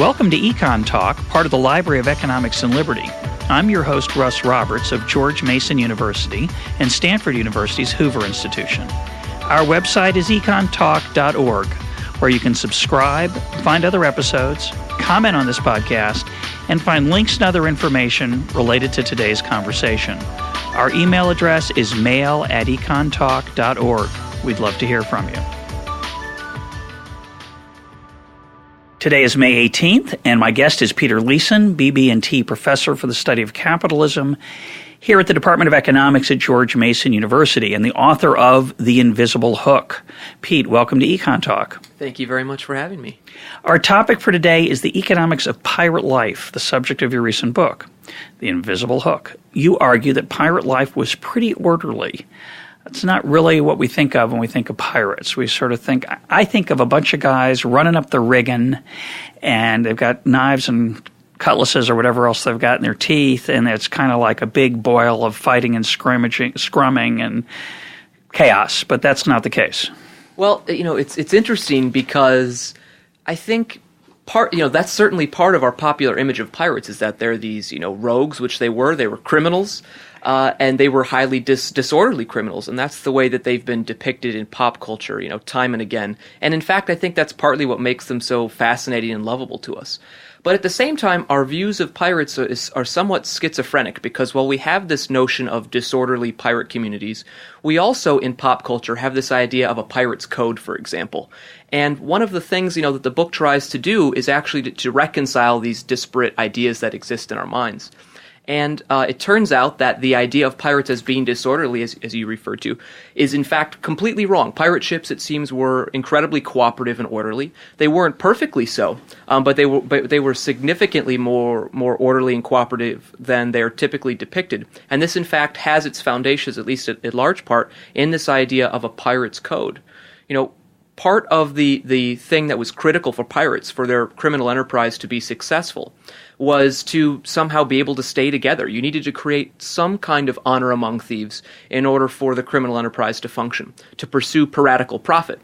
Welcome to EconTalk, part of the Library of Economics and Liberty. I'm your host, Russ Roberts of George Mason University and Stanford University's Hoover Institution. Our website is econtalk.org, where you can subscribe, find other episodes, comment on this podcast, and find links and other information related to today's conversation. Our email address is mail@econtalk.org. We'd love to hear from you. Today is May 18th, and my guest is Peter Leeson, BB&T Professor for the Study of Capitalism here at the Department of Economics at George Mason University and the author of The Invisible Hook. Pete, welcome to EconTalk. Thank you very much for having me. Our topic for today is the economics of pirate life, the subject of your recent book, The Invisible Hook. You argue that pirate life was pretty orderly. That's not really what we think of when we think of pirates. We sort of think, I think of a bunch of guys running up the rigging, and they've got knives and cutlasses or whatever else they've got in their teeth, and it's kind of like a big boil of fighting and scrumming and chaos. But that's not the case. Well, it's interesting because I think that's certainly part of our popular image of pirates is that they're these, rogues, which they were criminals. And they were highly disorderly criminals, and that's the way that they've been depicted in pop culture, time and again. And in fact, I think that's partly what makes them so fascinating and lovable to us. But at the same time, our views of pirates are somewhat schizophrenic because while we have this notion of disorderly pirate communities, we also in pop culture have this idea of a pirate's code, for example. And one of the things, that the book tries to do is actually to reconcile these disparate ideas that exist in our minds. And it turns out that the idea of pirates as being disorderly, as you referred to, is in fact completely wrong. Pirate ships, it seems, were incredibly cooperative and orderly. They weren't perfectly so, but they were significantly more orderly and cooperative than they're typically depicted. And this, in fact, has its foundations, at least at large part, in this idea of a pirate's code. Part of the thing that was critical for pirates, for their criminal enterprise to be successful, was to somehow be able to stay together. You needed to create some kind of honor among thieves in order for the criminal enterprise to function, to pursue piratical profit.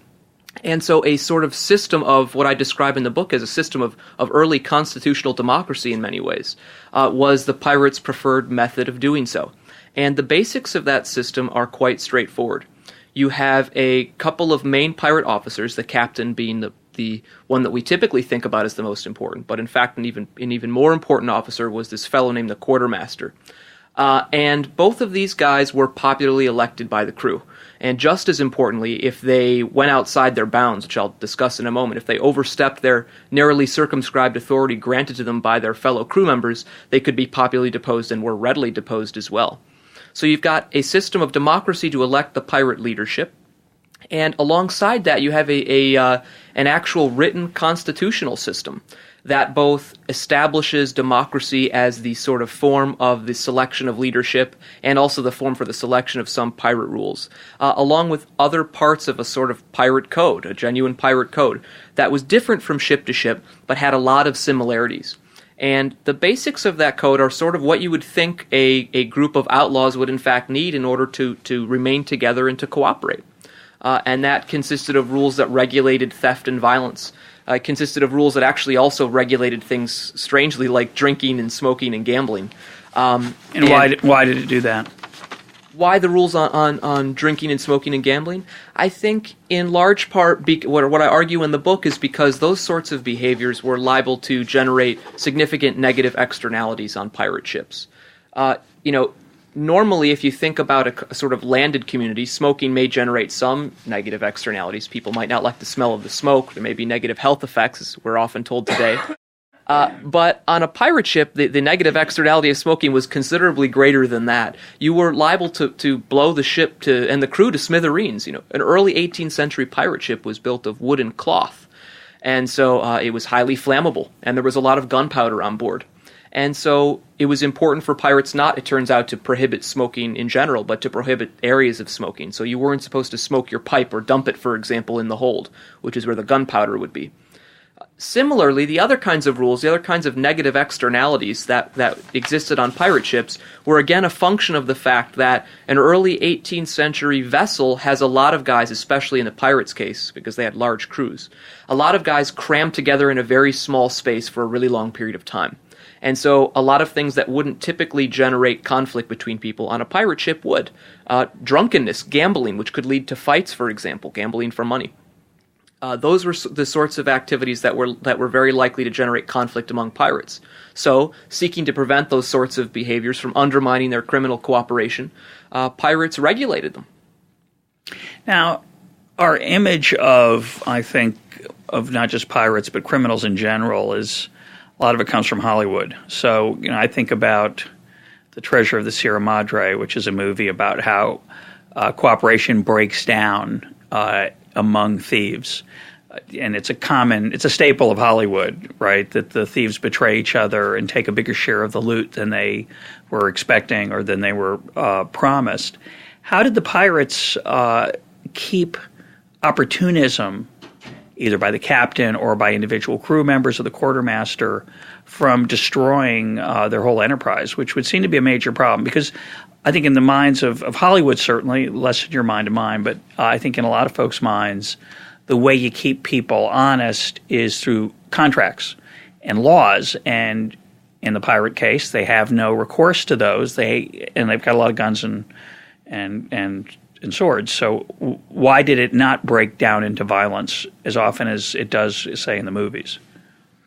And so a sort of system of what I describe in the book as a system of early constitutional democracy in many ways was the pirates' preferred method of doing so. And the basics of that system are quite straightforward. You have a couple of main pirate officers, the captain being the one that we typically think about as the most important, but in fact an even more important officer was this fellow named the Quartermaster. And both of these guys were popularly elected by the crew. And just as importantly, if they went outside their bounds, which I'll discuss in a moment, if they overstepped their narrowly circumscribed authority granted to them by their fellow crew members, they could be popularly deposed and were readily deposed as well. So you've got a system of democracy to elect the pirate leadership, and alongside that you have an actual written constitutional system that both establishes democracy as the sort of form of the selection of leadership and also the form for the selection of some pirate rules, along with other parts of a sort of pirate code, a genuine pirate code, that was different from ship to ship but had a lot of similarities. And the basics of that code are sort of what you would think a group of outlaws would in fact need in order to remain together and to cooperate. And that consisted of rules that regulated theft and violence. It consisted of rules that actually also regulated things strangely like drinking and smoking and gambling. And why did it do that? Why the rules on drinking and smoking and gambling? I think in large part, what I argue in the book is because those sorts of behaviors were liable to generate significant negative externalities on pirate ships. Normally, if you think about a sort of landed community, smoking may generate some negative externalities. People might not like the smell of the smoke. There may be negative health effects, as we're often told today. But on a pirate ship, the negative externality of smoking was considerably greater than that. You were liable to blow the ship and the crew to smithereens. An early 18th century pirate ship was built of wood and cloth. And so it was highly flammable, and there was a lot of gunpowder on board. And so it was important for pirates not, it turns out, to prohibit smoking in general, but to prohibit areas of smoking. So you weren't supposed to smoke your pipe or dump it, for example, in the hold, which is where the gunpowder would be. Similarly, the other kinds of rules, the other kinds of negative externalities that existed on pirate ships were again a function of the fact that an early 18th century vessel has a lot of guys, especially in the pirates' case, because they had large crews, a lot of guys crammed together in a very small space for a really long period of time. And so a lot of things that wouldn't typically generate conflict between people on a pirate ship would. Drunkenness, gambling, which could lead to fights, for example, gambling for money. Those were the sorts of activities that were very likely to generate conflict among pirates. So, seeking to prevent those sorts of behaviors from undermining their criminal cooperation, pirates regulated them. Now, our image of, I think, of not just pirates but criminals in general is a lot of it comes from Hollywood. So, I think about The Treasure of the Sierra Madre, which is a movie about how cooperation breaks down among thieves. And it's a staple of Hollywood, right? That the thieves betray each other and take a bigger share of the loot than they were expecting or than they were promised. How did the pirates keep opportunism, either by the captain or by individual crew members of the Quartermaster, from destroying their whole enterprise, which would seem to be a major problem? Because I think in the minds of Hollywood, certainly, less in your mind and mine, but I think in a lot of folks' minds, the way you keep people honest is through contracts and laws. And in the pirate case, they have no recourse to those. They've got a lot of guns and swords. So why did it not break down into violence as often as it does, say, in the movies?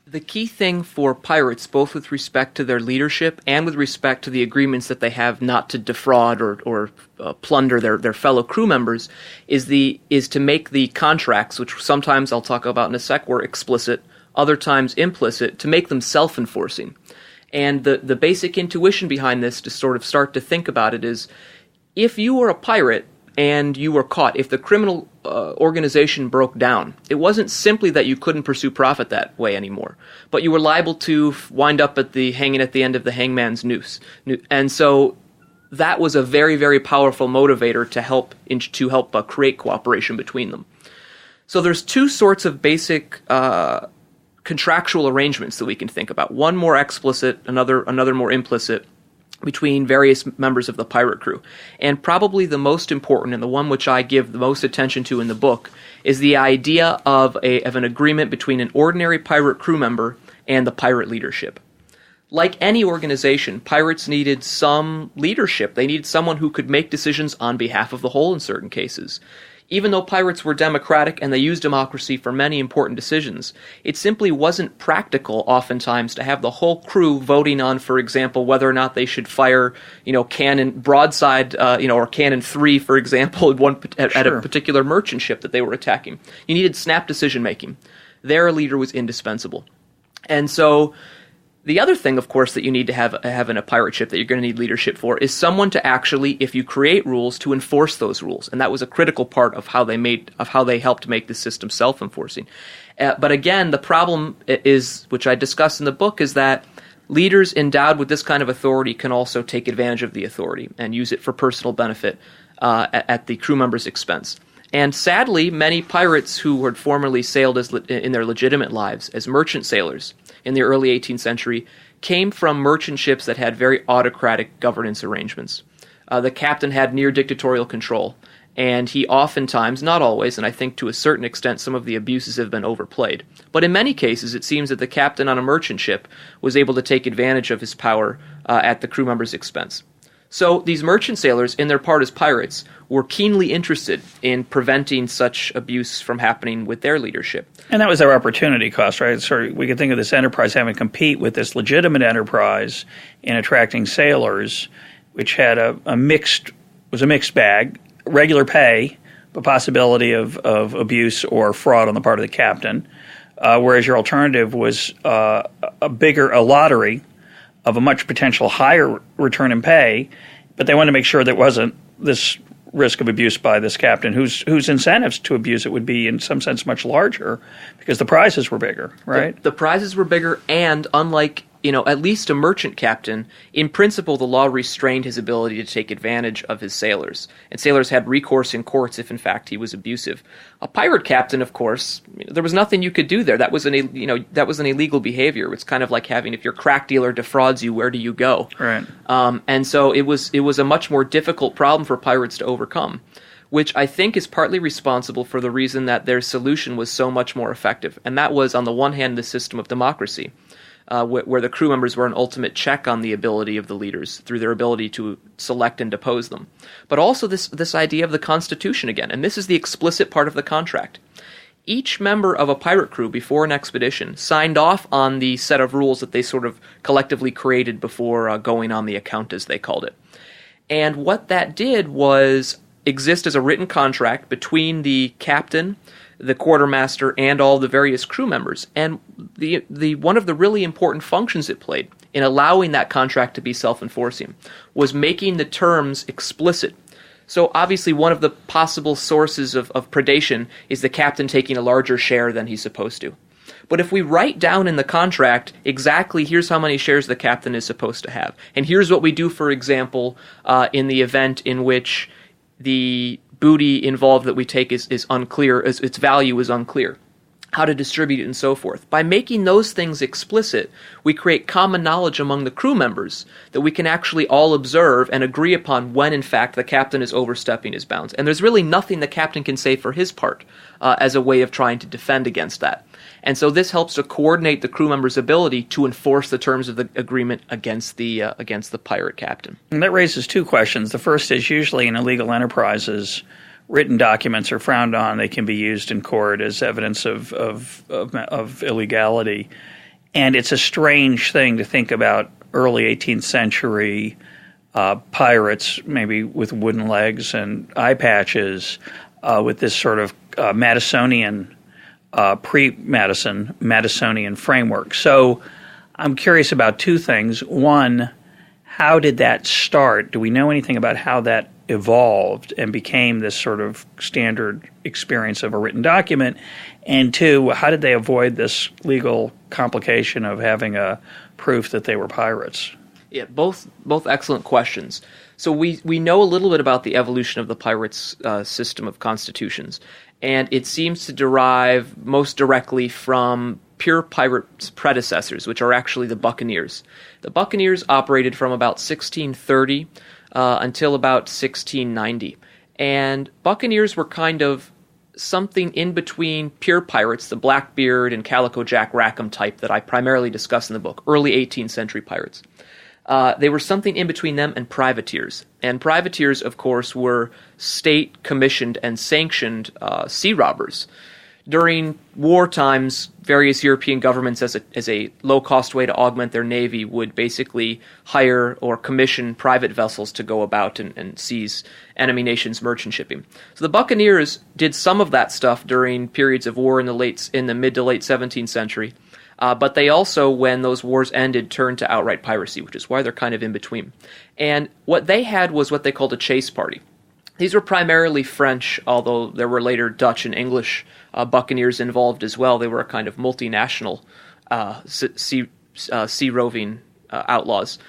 The key thing for pirates, both with respect to their leadership and with respect to the agreements that they have not to defraud or plunder their fellow crew members, is to make the contracts, which sometimes I'll talk about in a sec, were explicit, other times implicit, to make them self-enforcing. And the basic intuition behind this, to sort of start to think about it, is if you were a pirate and you were caught, if the criminal organization broke down, it wasn't simply that you couldn't pursue profit that way anymore, but you were liable to wind up hanging at the end of the hangman's noose. And so that was a very, very powerful motivator to help create cooperation between them. So there's two sorts of basic contractual arrangements that we can think about. One more explicit, another more implicit, between various members of the pirate crew. And probably the most important, and the one which I give the most attention to in the book, is the idea of an agreement between an ordinary pirate crew member and the pirate leadership. Like any organization, pirates needed some leadership. They needed someone who could make decisions on behalf of the whole in certain cases. Even though pirates were democratic and they used democracy for many important decisions, it simply wasn't practical oftentimes to have the whole crew voting on, for example, whether or not they should fire, cannon broadside, or cannon 3, for example, at a particular merchant ship that they were attacking. You needed snap decision making. Their leader was indispensable. And so the other thing, of course, that you need to have in a pirate ship that you're going to need leadership for is someone to actually, if you create rules, to enforce those rules. And that was a critical part of how they helped make the system self-enforcing. But again, the problem is, which I discuss in the book, is that leaders endowed with this kind of authority can also take advantage of the authority and use it for personal benefit at the crew member's expense. And sadly, many pirates who had formerly sailed in their legitimate lives as merchant sailors in the early 18th century came from merchant ships that had very autocratic governance arrangements. The captain had near dictatorial control, and he oftentimes, not always, and I think to a certain extent some of the abuses have been overplayed, but in many cases it seems that the captain on a merchant ship was able to take advantage of his power at the crew member's expense. So these merchant sailors, in their part as pirates, were keenly interested in preventing such abuse from happening with their leadership. And that was their opportunity cost, right? So we could think of this enterprise having to compete with this legitimate enterprise in attracting sailors, which had a mixed bag, regular pay, but possibility of abuse or fraud on the part of the captain, whereas your alternative was a lottery of a much potential higher return in pay, but they wanted to make sure there wasn't this risk of abuse by this captain, whose incentives to abuse it would be in some sense much larger because the prizes were bigger, right? The prizes were bigger, and unlike at least a merchant captain, in principle, the law restrained his ability to take advantage of his sailors, and sailors had recourse in courts if, in fact, he was abusive. A pirate captain, of course, there was nothing you could do there. That was an illegal behavior. It's kind of like having, if your crack dealer defrauds you, where do you go? Right. And so it was a much more difficult problem for pirates to overcome, which I think is partly responsible for the reason that their solution was so much more effective. And that was, on the one hand, the system of democracy, where the crew members were an ultimate check on the ability of the leaders through their ability to select and depose them. But also this idea of the Constitution again, and this is the explicit part of the contract. Each member of a pirate crew before an expedition signed off on the set of rules that they sort of collectively created before going on the account, as they called it. And what that did was exist as a written contract between the captain, the quartermaster, and all the various crew members. And the one of the really important functions it played in allowing that contract to be self-enforcing was making the terms explicit. So obviously one of the possible sources of predation is the captain taking a larger share than he's supposed to. But if we write down in the contract exactly here's how many shares the captain is supposed to have, and here's what we do, for example, in the event in which the booty involved that we take is unclear, its value is unclear, how to distribute it and so forth. By making those things explicit, we create common knowledge among the crew members that we can actually all observe and agree upon when, in fact, the captain is overstepping his bounds. And there's really nothing the captain can say for his part as a way of trying to defend against that. And so this helps to coordinate the crew members' ability to enforce the terms of the agreement against the pirate captain. And that raises two questions. The first is, usually in illegal enterprises, written documents are frowned on. They can be used in court as evidence of illegality. And it's a strange thing to think about early 18th century pirates, maybe with wooden legs and eye patches, with this sort of Madisonian, pre-Madisonian framework. So I'm curious about two things. One, how did that start? Do we know anything about how that evolved and became this sort of standard experience of a written document? And two, how did they avoid this legal complication of having a proof that they were pirates? Yeah, both excellent questions. So we know a little bit about the evolution of the pirates' system of constitutions, and it seems to derive most directly from pure pirate predecessors, which are actually the buccaneers. The buccaneers operated from about 1630 until about 1690. And buccaneers were kind of something in between pure pirates, the Blackbeard and Calico Jack Rackham type that I primarily discuss in the book, early 18th century pirates. They were something in between them and privateers. And privateers, of course, were state-commissioned and sanctioned sea robbers. During war times, various European governments, as a low-cost way to augment their navy, would basically hire or commission private vessels to go about and seize enemy nations' merchant shipping. So the buccaneers did some of that stuff during periods of war in the mid to late 17th century. But they also, when those wars ended, turned to outright piracy, which is why they're kind of in between. And what they had was what they called a chase party. These were primarily French, although there were later Dutch and English buccaneers involved as well. They were a kind of multinational sea roving outlaws.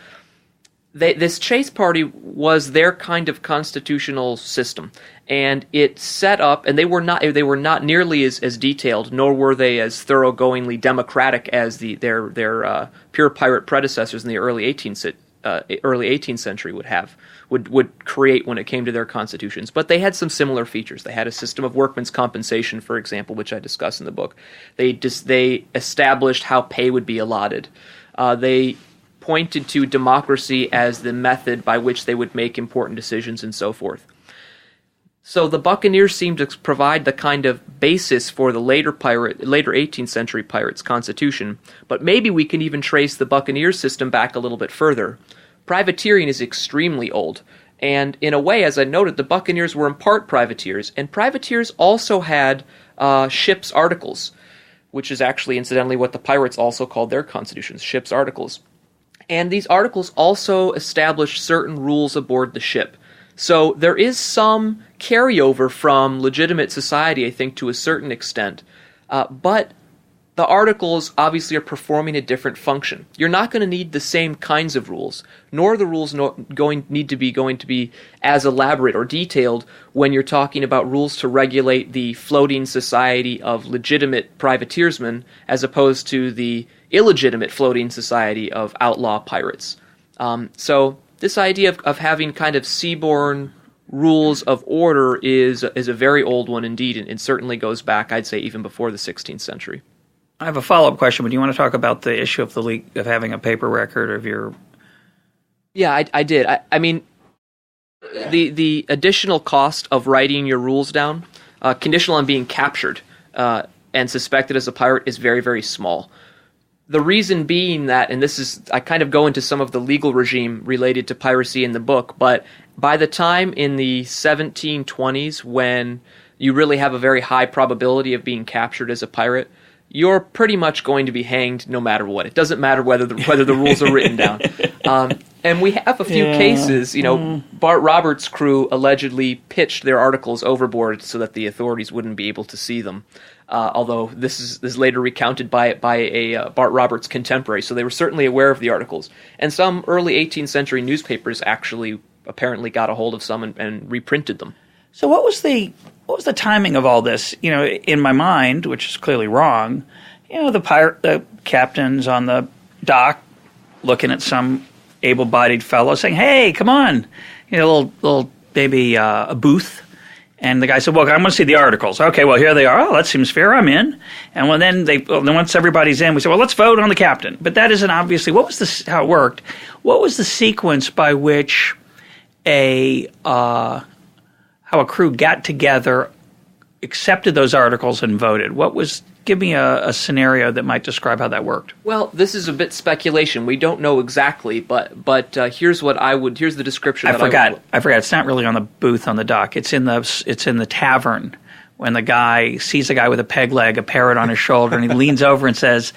This chase party was their kind of constitutional system, and it set up, and they were not nearly as detailed, nor were they as thoroughgoingly democratic as their pure pirate predecessors in the early 18th century would create when it came to their constitutions. But they had some similar features. They had a system of workmen's compensation, for example, which I discuss in the book. They established how pay would be allotted. They pointed to democracy as the method by which they would make important decisions and so forth. So the buccaneers seemed to provide the kind of basis for the later 18th century pirates' constitution, but maybe we can even trace the buccaneer system back a little bit further. Privateering is extremely old, and in a way, as I noted, the buccaneers were in part privateers, and privateers also had ship's articles, which is actually, incidentally, what the pirates also called their constitutions, ship's articles. And these articles also established certain rules aboard the ship. So there is some carryover from legitimate society, I think, to a certain extent. But the articles obviously are performing a different function. You're not going to need the same kinds of rules, nor are the rules going to be as elaborate or detailed when you're talking about rules to regulate the floating society of legitimate privateersmen as opposed to the illegitimate floating society of outlaw pirates. So this idea of having kind of seaborne rules of order is a very old one indeed, and certainly goes back, I'd say, even before the 16th century. I have a follow-up question, but do you want to talk about the issue of of having a paper record of your... Yeah, I did. I mean, the additional cost of writing your rules down, conditional on being captured and suspected as a pirate, is very, very small. The reason being that, and I kind of go into some of the legal regime related to piracy in the book, but by the time in the 1720s, when you really have a very high probability of being captured as a pirate, you're pretty much going to be hanged no matter what. It doesn't matter whether the rules are written down. And we have a few cases. Bart Roberts' crew allegedly pitched their articles overboard so that the authorities wouldn't be able to see them. Although this is later recounted by a Bart Roberts contemporary, so they were certainly aware of the articles. And some early 18th century newspapers actually apparently got a hold of some and reprinted them. So what was the timing of all this? In my mind, which is clearly wrong, the captain's on the dock looking at some able-bodied fellow saying, "Hey, come on," little baby a booth. And the guy said, "Well, I want to see the articles." Okay, well, here they are. Oh, that seems fair. I'm in. And then once everybody's in, we say, "Well, let's vote on the captain." But that isn't obviously how it worked. What was the sequence by which how a crew got together, accepted those articles, and voted? Give me a scenario that might describe how that worked. Well, this is a bit speculation. We don't know exactly, but here's the description. I forgot. It's not really on the booth on the dock. It's in the tavern when the guy sees a guy with a peg leg, a parrot on his shoulder, and he leans over and says,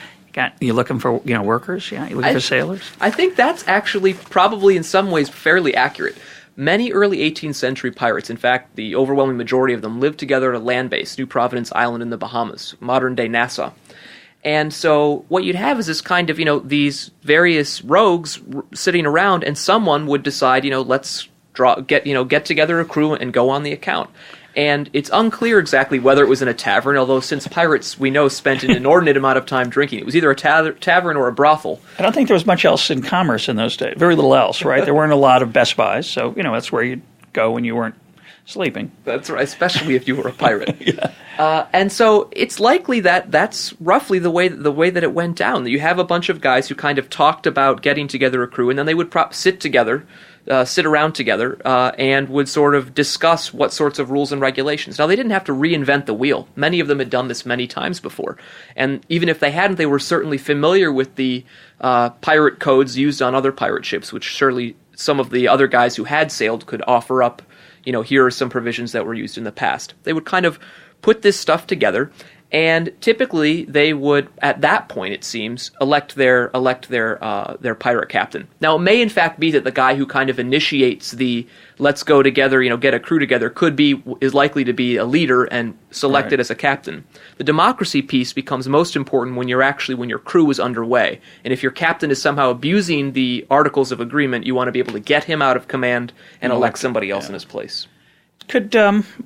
"You looking for workers? Yeah, you looking for sailors?" I think that's actually probably in some ways fairly accurate. Many early 18th century pirates, in fact, the overwhelming majority of them, lived together at a land base, New Providence Island in the Bahamas, modern-day Nassau. And so what you'd have is this kind of, these various rogues sitting around, and someone would decide, let's get together a crew and go on the account. And it's unclear exactly whether it was in a tavern, although since pirates, we know, spent an inordinate amount of time drinking. It was either a tavern or a brothel. I don't think there was much else in commerce in those days. Very little else, right? There weren't a lot of Best Buys, so, that's where you'd go when you weren't sleeping. That's right, especially if you were a pirate. Yeah. And so it's likely that that's roughly the way that it went down. You have a bunch of guys who kind of talked about getting together a crew, and then they would sit around together, and would sort of discuss what sorts of rules and regulations. Now, they didn't have to reinvent the wheel. Many of them had done this many times before. And even if they hadn't, they were certainly familiar with the pirate codes used on other pirate ships, which surely some of the other guys who had sailed could offer up, here are some provisions that were used in the past. They would kind of put this stuff together, and typically they would, at that point, it seems, elect their pirate captain. Now, it may in fact be that the guy who kind of initiates the "let's go together, get a crew together" is likely to be a leader and selected as a captain. The democracy piece becomes most important when your crew is underway, and if your captain is somehow abusing the Articles of Agreement, you want to be able to get him out of command and elect somebody else in his place. Could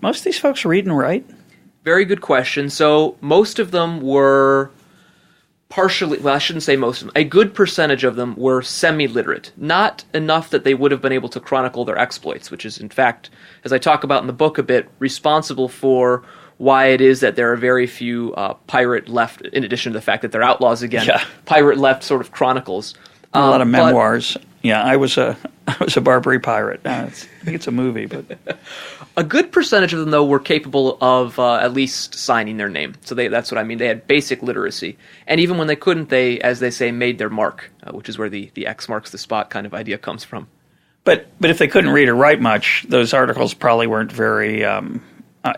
most of these folks read and write? Very good question. So most of them were partially, well, I shouldn't say most of them, a good percentage of them were semi-literate. Not enough that they would have been able to chronicle their exploits, which is, in fact, as I talk about in the book a bit, responsible for why it is that there are very few pirate left, in addition to the fact that they're outlaws again, pirate left sort of chronicles. A lot of memoirs. Yeah, I was a Barbary pirate. I think it's a movie, but a good percentage of them, though, were capable of at least signing their name. So that's what I mean. They had basic literacy, and even when they couldn't, they, as they say, made their mark, which is where the X marks the spot kind of idea comes from. But if they couldn't read or write much, those articles probably weren't very.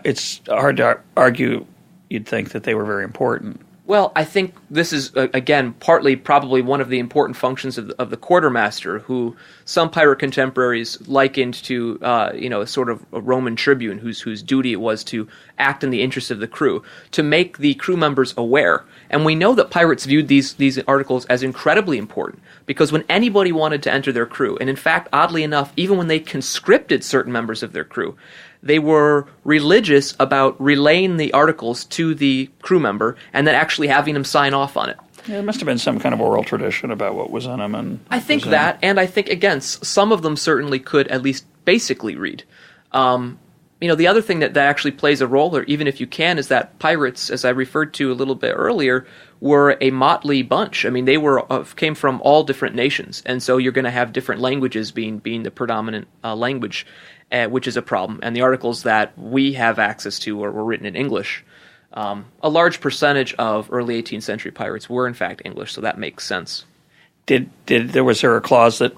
It's hard to argue. You'd think that they were very important. Well, I think this is, again, partly probably one of the important functions of the quartermaster, who some pirate contemporaries likened to, a sort of a Roman tribune whose duty it was to act in the interest of the crew, to make the crew members aware. And we know that pirates viewed these articles as incredibly important, because when anybody wanted to enter their crew, and in fact, oddly enough, even when they conscripted certain members of their crew, they were religious about relaying the articles to the crew member and then actually having them sign off on it. Yeah, there must have been some kind of oral tradition about what was in them. And I think that, and I think, again, some of them certainly could at least basically read. The other thing that actually plays a role, or even if you can, is that pirates, as I referred to a little bit earlier, were a motley bunch. I mean, they came from all different nations, and so you're going to have different languages being the predominant language, which is a problem. And the articles that we have access to were written in English. A large percentage of early 18th century pirates were in fact English, so that makes sense. Was there a clause that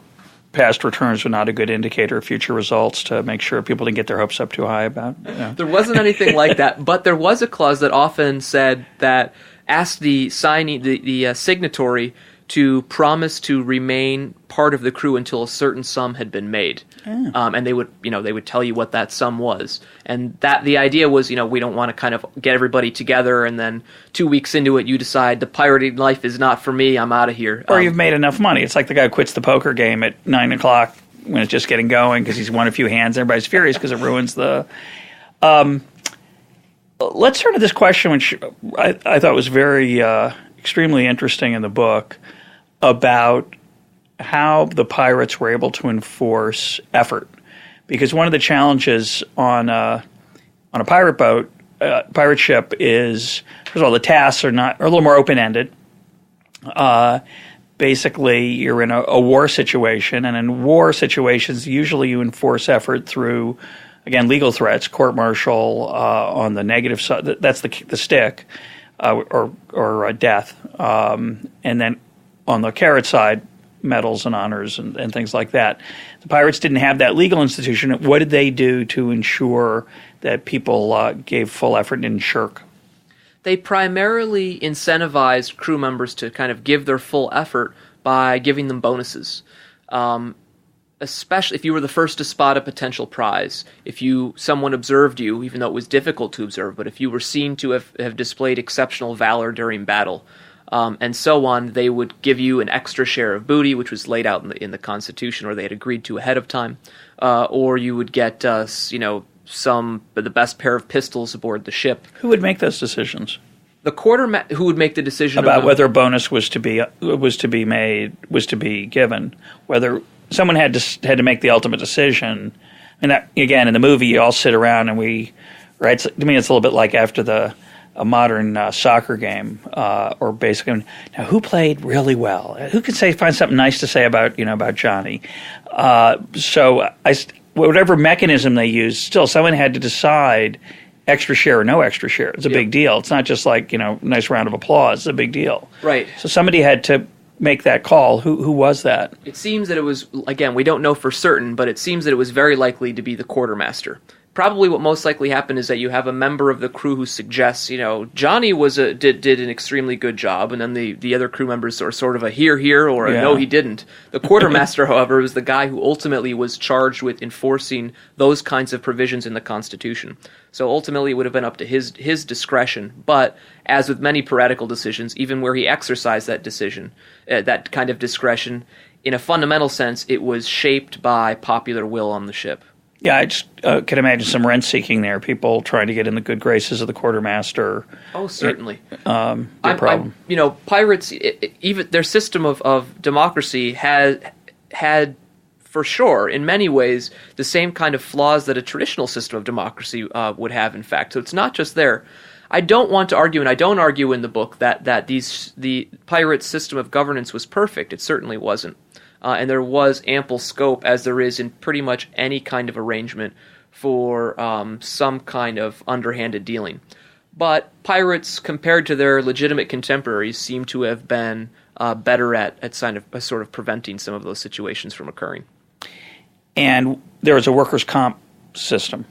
past returns were not a good indicator of future results to make sure people didn't get their hopes up too high about? There wasn't anything like that, but there was a clause that often said that asked the signatory to promise to remain part of the crew until a certain sum had been made. And they would tell you what that sum was. And that the idea was, we don't want to kind of get everybody together and then 2 weeks into it you decide the pirating life is not for me, I'm out of here. Or you've made enough money. It's like the guy who quits the poker game at 9 o'clock when it's just getting going because he's won a few hands. Everybody's furious because it ruins the... let's turn to this question, which I thought was very extremely interesting in the book, about how the pirates were able to enforce effort. Because one of the challenges on a pirate boat, pirate ship, is, first of all, the tasks are a little more open-ended. Basically, you're in a war situation, and in war situations, usually you enforce effort through, again, legal threats, court-martial on the negative side. That's the stick, or death. And then on the carrot side, medals and honors and things like that. The pirates didn't have that legal institution. What did they do to ensure that people gave full effort and didn't shirk? They primarily incentivized crew members to kind of give their full effort by giving them bonuses. Especially if you were the first to spot a potential prize, if someone observed you, even though it was difficult to observe, but if you were seen to have displayed exceptional valor during battle, and so on, they would give you an extra share of booty, which was laid out in the Constitution, or they had agreed to ahead of time, or you would get, the best pair of pistols aboard the ship. Who would make those decisions? The who would make the decision about whether a bonus was to be given, whether someone had to make the ultimate decision. And that, again, in the movie, you all sit around and right? To me, it's a little bit like after a modern soccer game, or basically, now who played really well? Who can find something nice to say about Johnny? Whatever mechanism they used, still someone had to decide extra share or no extra share. It's a big deal. It's not just like nice round of applause. It's a big deal. Right. So somebody had to make that call. Who was that? It seems that it was, again, we don't know for certain, but it seems that it was very likely to be the quartermaster. Probably what most likely happened is that you have a member of the crew who suggests, Johnny did an extremely good job, and then the other crew members are sort of a here, or a no, he didn't. The quartermaster, however, was the guy who ultimately was charged with enforcing those kinds of provisions in the Constitution. So ultimately it would have been up to his discretion, but as with many piratical decisions, even where he exercised that decision, that kind of discretion, in a fundamental sense, it was shaped by popular will on the ship. Yeah, I just can imagine some rent-seeking there, people trying to get in the good graces of the quartermaster. Oh, certainly. Problem. Pirates, even their system of democracy had, for sure, in many ways, the same kind of flaws that a traditional system of democracy would have, in fact. So it's not just there. I don't want to argue, and I don't argue in the book, that the pirate system of governance was perfect. It certainly wasn't. And there was ample scope, as there is in pretty much any kind of arrangement, for some kind of underhanded dealing. But pirates, compared to their legitimate contemporaries, seem to have been better at sort of preventing some of those situations from occurring. And there was a workers' comp system.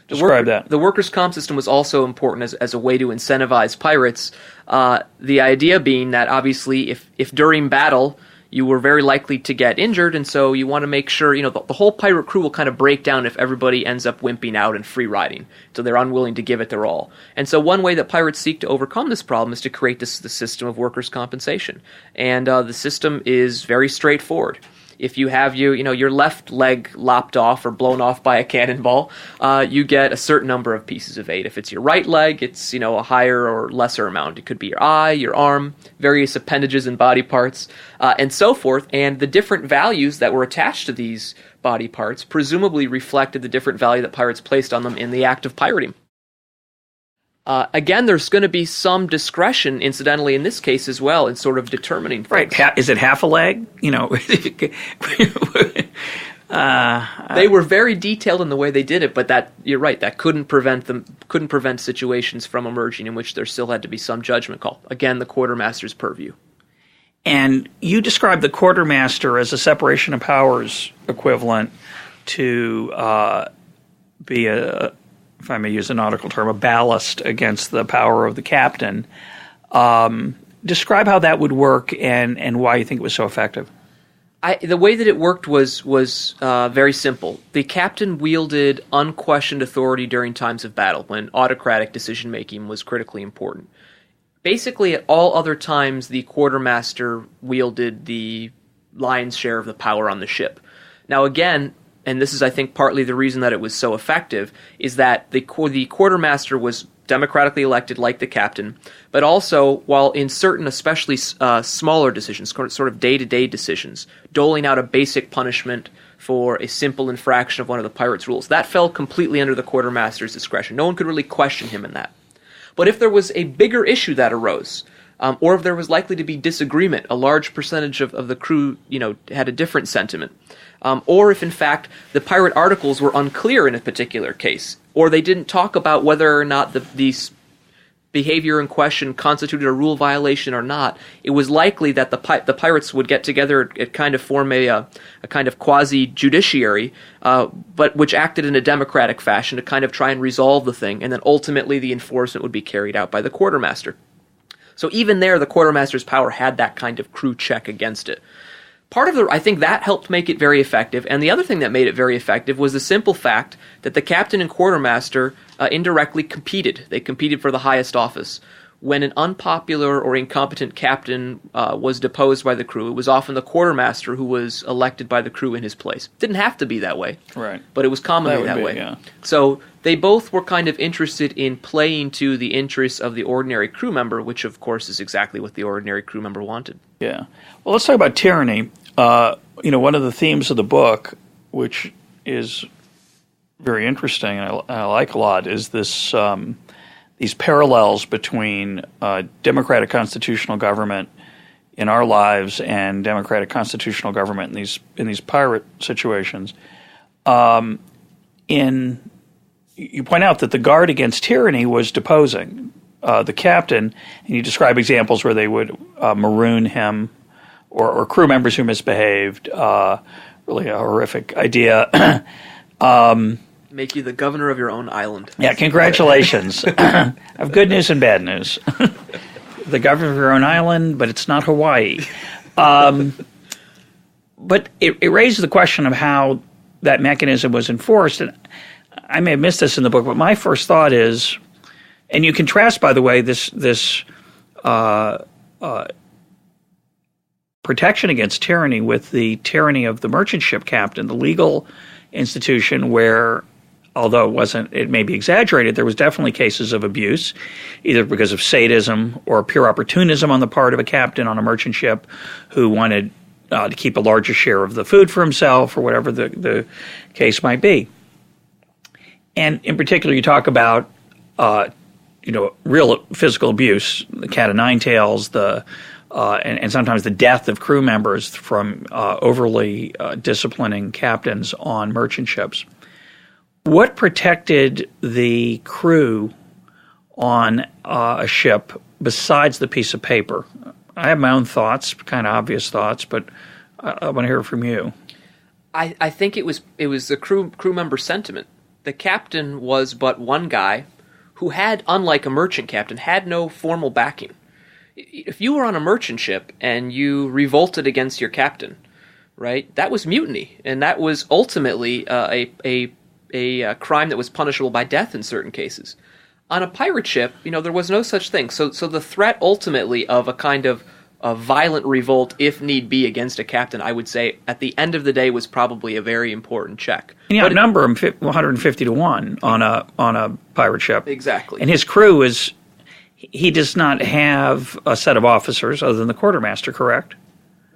Describe that. The workers' comp system was also important as a way to incentivize pirates. The idea being that obviously if during battle you were very likely to get injured, and so you want to make sure, the whole pirate crew will kind of break down if everybody ends up wimping out and free riding, so they're unwilling to give it their all. And so one way that pirates seek to overcome this problem is to create the system of workers' compensation. And the system is very straightforward. If you have your left leg lopped off or blown off by a cannonball, you get a certain number of pieces of aid. If it's your right leg, it's a higher or lesser amount. It could be your eye, your arm, various appendages and body parts, and so forth. And the different values that were attached to these body parts presumably reflected the different value that pirates placed on them in the act of pirating. Again, there's going to be some discretion, incidentally, in this case as well, in sort of determining things. Right. Is it half a leg? They were very detailed in the way they did it, but you're right, that couldn't prevent situations from emerging in which there still had to be some judgment call. Again, the quartermaster's purview. And you described the quartermaster as a separation of powers equivalent to be if I may use a nautical term, a ballast against the power of the captain. Describe how that would work and why you think it was so effective. The way that it worked was very simple. The captain wielded unquestioned authority during times of battle, when autocratic decision-making was critically important. Basically, at all other times, the quartermaster wielded the lion's share of the power on the ship. Now, again, and this is, I think, partly the reason that it was so effective, is that the quartermaster was democratically elected like the captain, but also, while in certain especially smaller decisions, sort of day-to-day decisions, doling out a basic punishment for a simple infraction of one of the pirates' rules, that fell completely under the quartermaster's discretion. No one could really question him in that. But if there was a bigger issue that arose, or if there was likely to be disagreement, a large percentage of the crew, had a different sentiment, or if in fact the pirate articles were unclear in a particular case, or they didn't talk about whether or not the behavior in question constituted a rule violation or not, it was likely that the pirates would get together and kind of form a kind of quasi-judiciary, but which acted in a democratic fashion to kind of try and resolve the thing, and then ultimately the enforcement would be carried out by the quartermaster. So even there, the quartermaster's power had that kind of crew check against it. I think that helped make it very effective, and the other thing that made it very effective was the simple fact that the captain and quartermaster indirectly competed. They competed for the highest office. When an unpopular or incompetent captain was deposed by the crew, it was often the quartermaster who was elected by the crew in his place. Didn't have to be that way, right? But it was commonly that way. Yeah. So they both were kind of interested in playing to the interests of the ordinary crew member, which of course is exactly what the ordinary crew member wanted. Yeah. Well, let's talk about tyranny. One of the themes of the book, which is very interesting and I like a lot, is this these parallels between democratic constitutional government in our lives and democratic constitutional government in these pirate situations. You point out that the guard against tyranny was deposing the captain, and you describe examples where they would maroon him or crew members who misbehaved. Really a horrific idea. Make you the governor of your own island. Yeah, congratulations. I have good news and bad news. The governor of your own island, but it's not Hawaii. But it raises the question of how that mechanism was enforced. And I may have missed this in the book, but my first thought is, and you contrast, by the way, this protection against tyranny with the tyranny of the merchant ship captain, the legal institution where, although it may be exaggerated, there was definitely cases of abuse, either because of sadism or pure opportunism on the part of a captain on a merchant ship who wanted to keep a larger share of the food for himself or whatever the case might be. And in particular, you talk about real physical abuse, the cat o' nine tails, and sometimes the death of crew members from overly disciplining captains on merchant ships. What protected the crew on a ship besides the piece of paper? I have my own thoughts, kind of obvious thoughts, but I want to hear from you. I think it was the crew member sentiment. the captain was but one guy who had, unlike a merchant captain, had no formal backing. If you were on a merchant ship and you revolted against your captain, right, that was mutiny, and that was ultimately a crime that was punishable by death in certain cases. On a pirate ship, there was no such thing. So the threat ultimately of a kind of a violent revolt, if need be, against a captain, I would say, at the end of the day, was probably a very important check. And you outnumber him 150 to 1 on a pirate ship. Exactly. And his crew he does not have a set of officers other than the quartermaster, correct?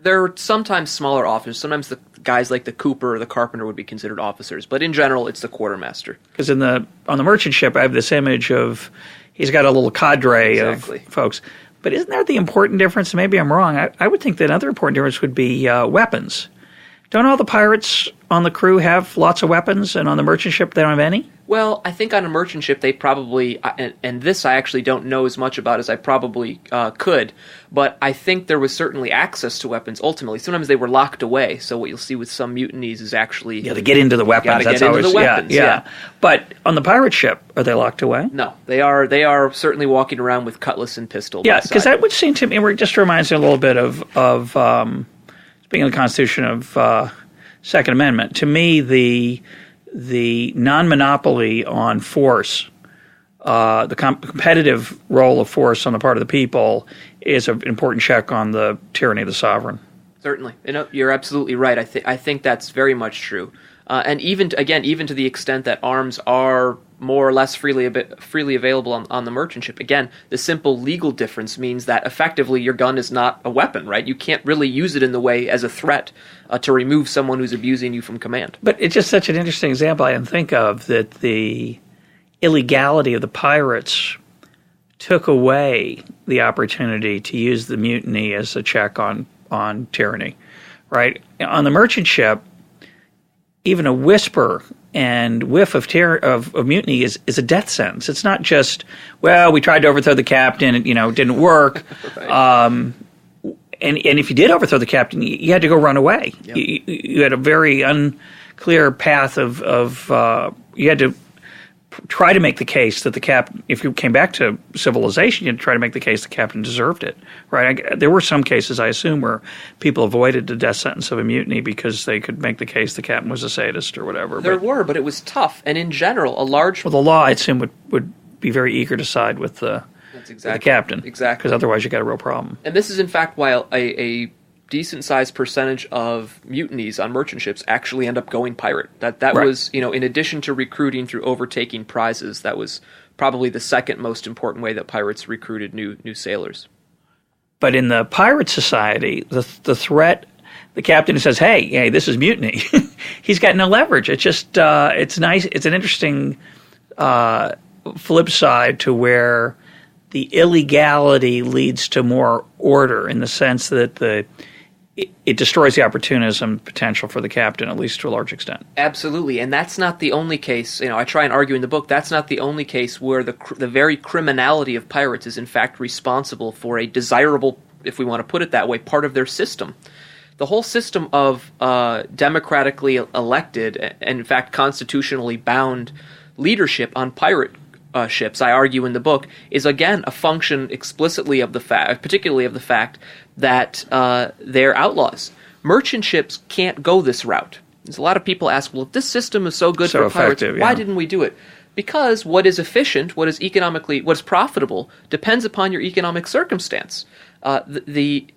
There are sometimes smaller officers. Sometimes the guys like the cooper or the carpenter would be considered officers. But in general, it's the quartermaster. Because on the merchant ship, I have this image of he's got a little cadre of folks. But isn't that the important difference? Maybe I'm wrong. I would think that another important difference would be weapons. Don't all the pirates on the crew have lots of weapons, and on the merchant ship they don't have any? Well, I think on a merchant ship they probably, and this I actually don't know as much about as I probably could, but I think there was certainly access to weapons ultimately. Sometimes they were locked away, so what you'll see with some mutinies is actually... Yeah, to get into the weapons. That's get into the weapons, yeah. But on the pirate ship, are they locked away? No, they are certainly walking around with cutlass and pistol. Yeah, because that would seem to me, it just reminds me a little bit of speaking of the Constitution of Second Amendment, to me the non-monopoly on force, the competitive role of force on the part of the people is an important check on the tyranny of the sovereign. Certainly. You're absolutely right. I think that's very much true. And even to the extent that arms are more or less freely available on the merchant ship, again, the simple legal difference means that effectively your gun is not a weapon, right? You can't really use it in the way as a threat to remove someone who's abusing you from command. But it's just such an interesting example I didn't think of, that the illegality of the pirates took away the opportunity to use the mutiny as a check on tyranny, right? On the merchant ship, even a whisper and whiff of mutiny is a death sentence. It's not just, well, we tried to overthrow the captain, and it didn't work. Right. And if you did overthrow the captain, you had to go run away. Yep. You had a very unclear path of you had to try to make the case that the captain, if you came back to civilization, you had to try to make the case the captain deserved it, right? There were some cases, I assume, where people avoided the death sentence of a mutiny because they could make the case the captain was a sadist or whatever. There were, but it was tough. And in general, the law, I assume, would be very eager to side with the captain. Exactly. Because otherwise you got a real problem. And this is, in fact, why a decent-sized percentage of mutinies on merchant ships actually end up going pirate. That right. was, in addition to recruiting through overtaking prizes, that was probably the second most important way that pirates recruited new sailors. But in the pirate society, the threat, the captain says, hey, this is mutiny. He's got no leverage. It's just, it's nice. It's an interesting flip side to where the illegality leads to more order, in the sense that it destroys the opportunism potential for the captain, at least to a large extent. Absolutely, and that's not the only case. I try and argue in the book, that's not the only case where the very criminality of pirates is in fact responsible for a desirable, if we want to put it that way, part of their system. The whole system of democratically elected, and in fact constitutionally bound leadership on pirate ships, I argue in the book, is again a function explicitly of the fact, particularly of the fact that they're outlaws. Merchant ships can't go this route. There's a lot of people ask, well, if this system is so good for pirates, why didn't we do it? Because what is efficient, what is profitable, depends upon your economic circumstance. The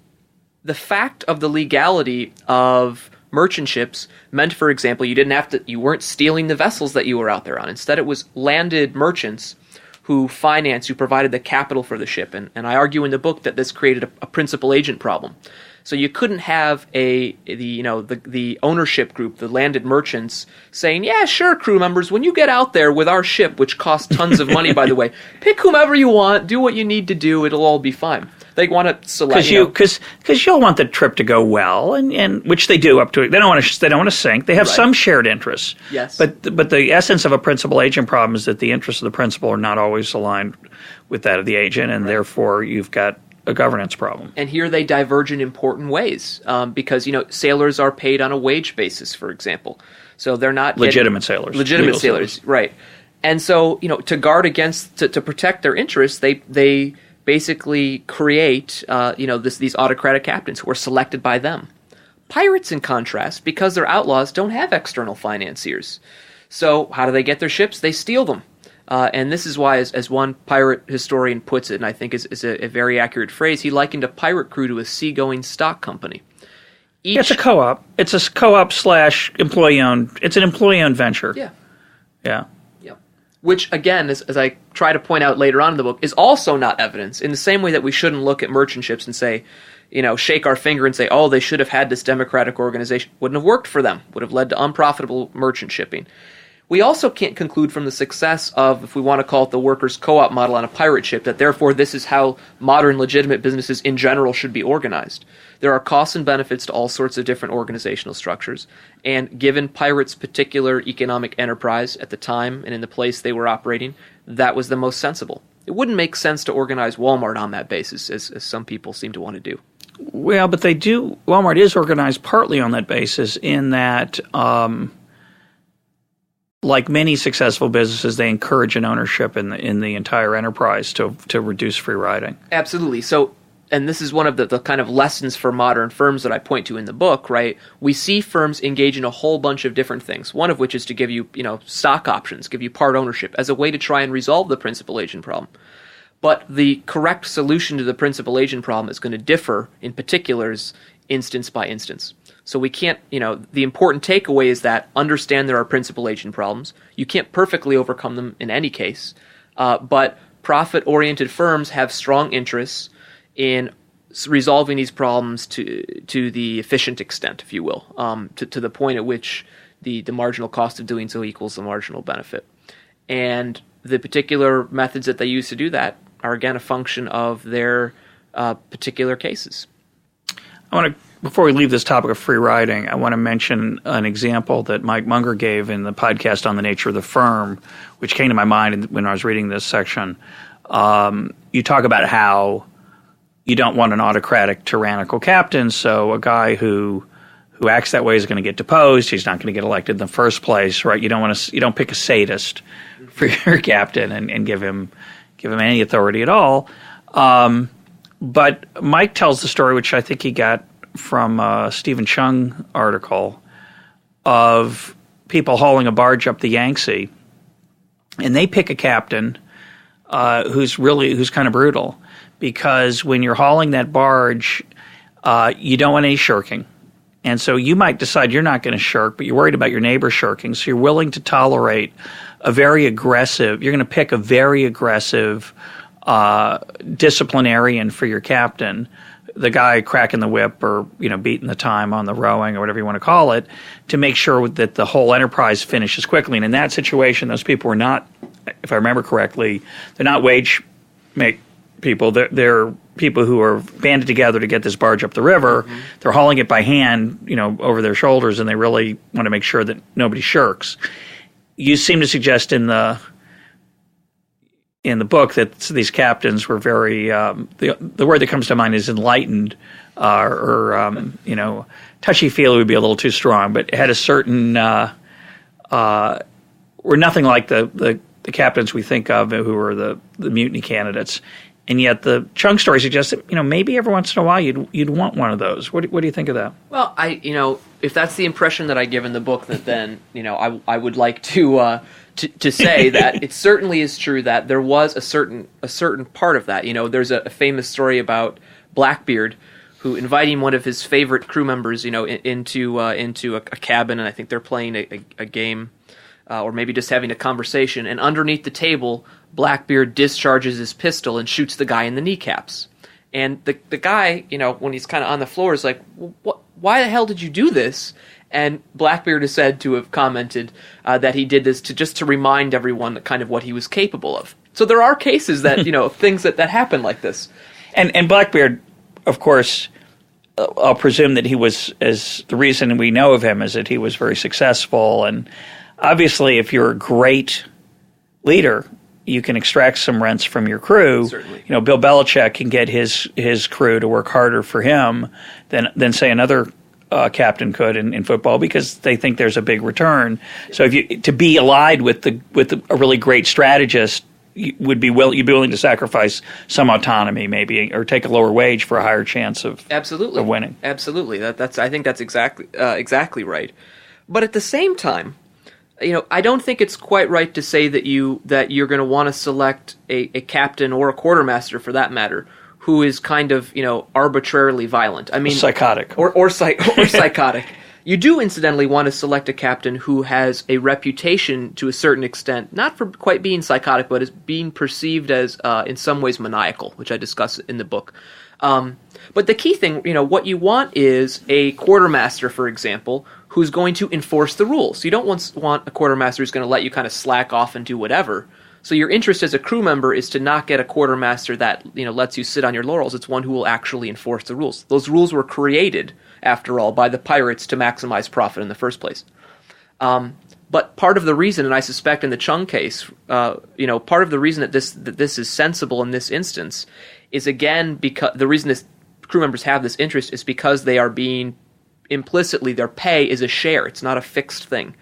fact of the legality of merchant ships meant, for example, you weren't stealing the vessels that you were out there on. Instead, it was landed merchants who provided the capital for the ship. And I argue in the book that this created a principal agent problem. So you couldn't have the ownership group, the landed merchants, saying, yeah, sure, crew members, when you get out there with our ship, which costs tons of money, by the way, pick whomever you want, do what you need to do, it'll all be fine. They want to select because you'll want the trip to go well, and which they do up to it. They don't want to sink. They have some shared interests. Yes. But the essence of a principal agent problem is that the interests of the principal are not always aligned with that of the agent, and therefore you've got a governance problem. And here they diverge in important ways because sailors are paid on a wage basis, for example. So they're not legitimate sailors. Legitimate sailors, right. And so, to guard against, to protect their interests, they basically create, these autocratic captains who are selected by them. Pirates, in contrast, because they're outlaws, don't have external financiers. So how do they get their ships? They steal them. And this is why, as one pirate historian puts it, and I think is a very accurate phrase, he likened a pirate crew to a seagoing stock company. It's a co-op. It's a co-op / employee-owned. It's an employee-owned venture. Yeah. Yeah. Yeah. Which, again, as I try to point out later on in the book, is also not evidence. In the same way that we shouldn't look at merchant ships and say, shake our finger and say, oh, they should have had this democratic organization. Wouldn't have worked for them. Would have led to unprofitable merchant shipping. We also can't conclude from the success of, if we want to call it the workers' co-op model on a pirate ship, that therefore this is how modern legitimate businesses in general should be organized. There are costs and benefits to all sorts of different organizational structures, and given pirates' particular economic enterprise at the time and in the place they were operating, that was the most sensible. It wouldn't make sense to organize Walmart on that basis, as some people seem to want to do. Well, but they do. Walmart is organized partly on that basis in that, like many successful businesses, they encourage an ownership in the entire enterprise to reduce free riding. Absolutely. So, and this is one of the kind of lessons for modern firms that I point to in the book, right? We see firms engage in a whole bunch of different things, one of which is to give you, stock options, give you part ownership as a way to try and resolve the principal agent problem. But the correct solution to the principal agent problem is going to differ in particulars instance by instance. So we can't, the important takeaway is that understand there are principal agent problems. You can't perfectly overcome them in any case, but profit-oriented firms have strong interests in resolving these problems to the efficient extent, if you will, to the point at which the marginal cost of doing so equals the marginal benefit. And the particular methods that they use to do that are, again, a function of their particular cases. Before we leave this topic of free riding, I want to mention an example that Mike Munger gave in the podcast on the nature of the firm, which came to my mind when I was reading this section. You talk about how you don't want an autocratic, tyrannical captain, so a guy who acts that way is going to get deposed. He's not going to get elected in the first place, right? You don't pick a sadist for your captain and give him any authority at all. But Mike tells the story, which I think he got from a Stephen Chung article, of people hauling a barge up the Yangtze, and they pick a captain who's kind of brutal, because when you're hauling that barge, you don't want any shirking. And so you might decide you're not going to shirk, but you're worried about your neighbor shirking, so you're willing to tolerate you're going to pick a very aggressive disciplinarian for your captain, the guy cracking the whip or beating the time on the rowing or whatever you want to call it, to make sure that the whole enterprise finishes quickly. And in that situation, those people were not, if I remember correctly, they're not wage people. They're people who are banded together to get this barge up the river. Mm-hmm. They're hauling it by hand, over their shoulders, and they really want to make sure that nobody shirks. You seem to suggest in the book that these captains were very the word that comes to mind is enlightened, or touchy-feely would be a little too strong, but had a certain were nothing like the captains we think of who were the mutiny candidates. And yet the Chung story suggests that maybe every once in a while you'd want one of those. What do you think of that? Well, if that's the impression that I give in the book, that then I would like to say that it certainly is true that there was a certain part of that. There's a famous story about Blackbeard, who inviting one of his favorite crew members, into a cabin, and I think they're playing a game, or maybe just having a conversation, and underneath the table, Blackbeard discharges his pistol and shoots the guy in the kneecaps. And the guy, when he's kind of on the floor, is like, why the hell did you do this? And Blackbeard is said to have commented that he did this to remind everyone kind of what he was capable of. So there are cases that, things that happen like this. And Blackbeard, of course, I'll presume that he was, as the reason we know of him is that he was very successful. And obviously, if you're a great leader, you can extract some rents from your crew. Certainly. Bill Belichick can get his crew to work harder for him than say another captain could in football because they think there's a big return. So to be allied with a really great strategist, you'd be willing to sacrifice some autonomy maybe, or take a lower wage for a higher chance of winning. Absolutely. I think that's exactly right. But at the same time, I don't think it's quite right to say that you're going to want to select a captain or a quartermaster, for that matter, who is kind of arbitrarily violent. I mean, psychotic or psychotic. You do, incidentally, want to select a captain who has a reputation to a certain extent, not for quite being psychotic, but as being perceived as, in some ways, maniacal, which I discuss in the book. But the key thing, what you want is a quartermaster, for example, who's going to enforce the rules. You don't want a quartermaster who's going to let you kind of slack off and do whatever. So your interest as a crew member is to not get a quartermaster that lets you sit on your laurels. It's one who will actually enforce the rules. Those rules were created, after all, by the pirates to maximize profit in the first place. But part of the reason, and I suspect in the Chung case, part of the reason that this is sensible in this instance is, again, because the reason crew members have this interest is because they are being implicitly, their pay is a share. It's not a fixed thing.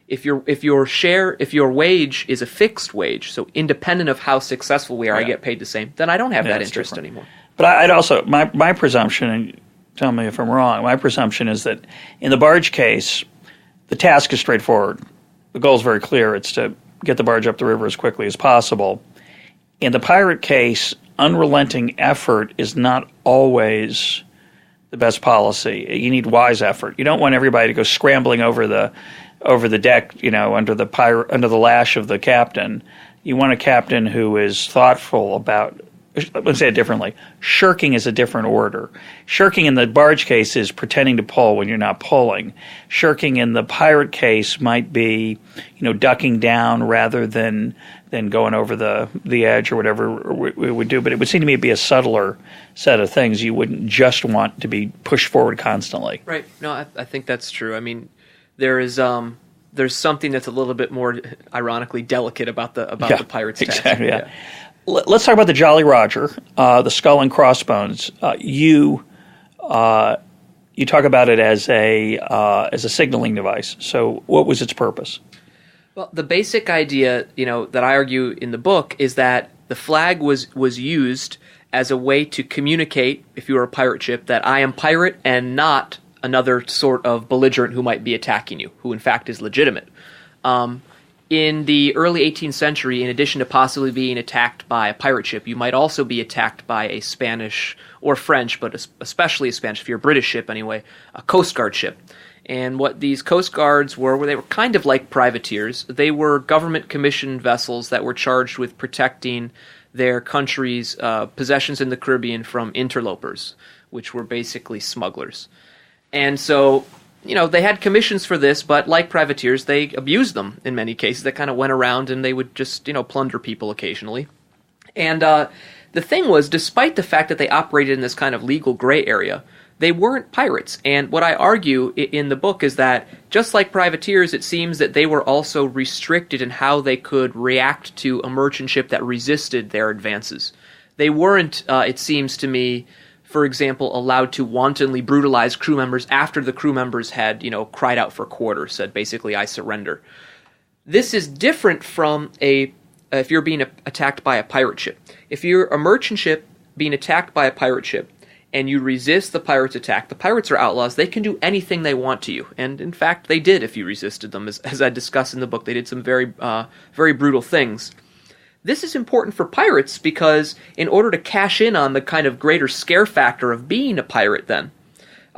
If your wage is a fixed wage, so independent of how successful we are, I get paid the same, then I don't have that interest anymore. But I'd also, my presumption, and tell me if I'm wrong, my presumption is that in the barge case, the task is straightforward. The goal is very clear. It's to get the barge up the river as quickly as possible. In the pirate case, unrelenting effort is not always the best policy. You need wise effort. You don't want everybody to go scrambling over the deck, under the lash of the captain. You want a captain who is thoughtful about. Let me say it differently. Shirking is a different order. Shirking in the barge case is pretending to pull when you're not pulling. Shirking in the pirate case might be, ducking down rather than going over the edge or whatever we would do. But it would seem to me to be a subtler set of things. You wouldn't just want to be pushed forward constantly. Right. No, I think that's true. I mean, there's something that's a little bit more ironically delicate about the pirate's task. Exactly. Yeah. Let's talk about the Jolly Roger, the skull and crossbones. You talk about it as a signaling device. So, what was its purpose? Well, the basic idea, that I argue in the book is that the flag was used as a way to communicate, if you were a pirate ship, that I am pirate and not another sort of belligerent who might be attacking you, who in fact is legitimate. In the early 18th century, in addition to possibly being attacked by a pirate ship, you might also be attacked by a Spanish or French, but especially a Spanish, if you're a British ship anyway, a Coast Guard ship. And what these Coast Guards were they were kind of like privateers. They were government-commissioned vessels that were charged with protecting their country's possessions in the Caribbean from interlopers, which were basically smugglers. And so, they had commissions for this, but like privateers, they abused them in many cases. They kind of went around and they would just, plunder people occasionally. And the thing was, despite the fact that they operated in this kind of legal gray area, they weren't pirates. And what I argue in the book is that, just like privateers, it seems that they were also restricted in how they could react to a merchant ship that resisted their advances. They weren't, it seems to me, for example, allowed to wantonly brutalize crew members after the crew members had, cried out for quarter, said basically, I surrender. This is different from if you're being attacked by a pirate ship. If you're a merchant ship being attacked by a pirate ship and you resist the pirates' attack, the pirates are outlaws. They can do anything they want to you. And in fact, they did if you resisted them. As I discuss in the book, they did some very, very brutal things. This is important for pirates because in order to cash in on the kind of greater scare factor of being a pirate then,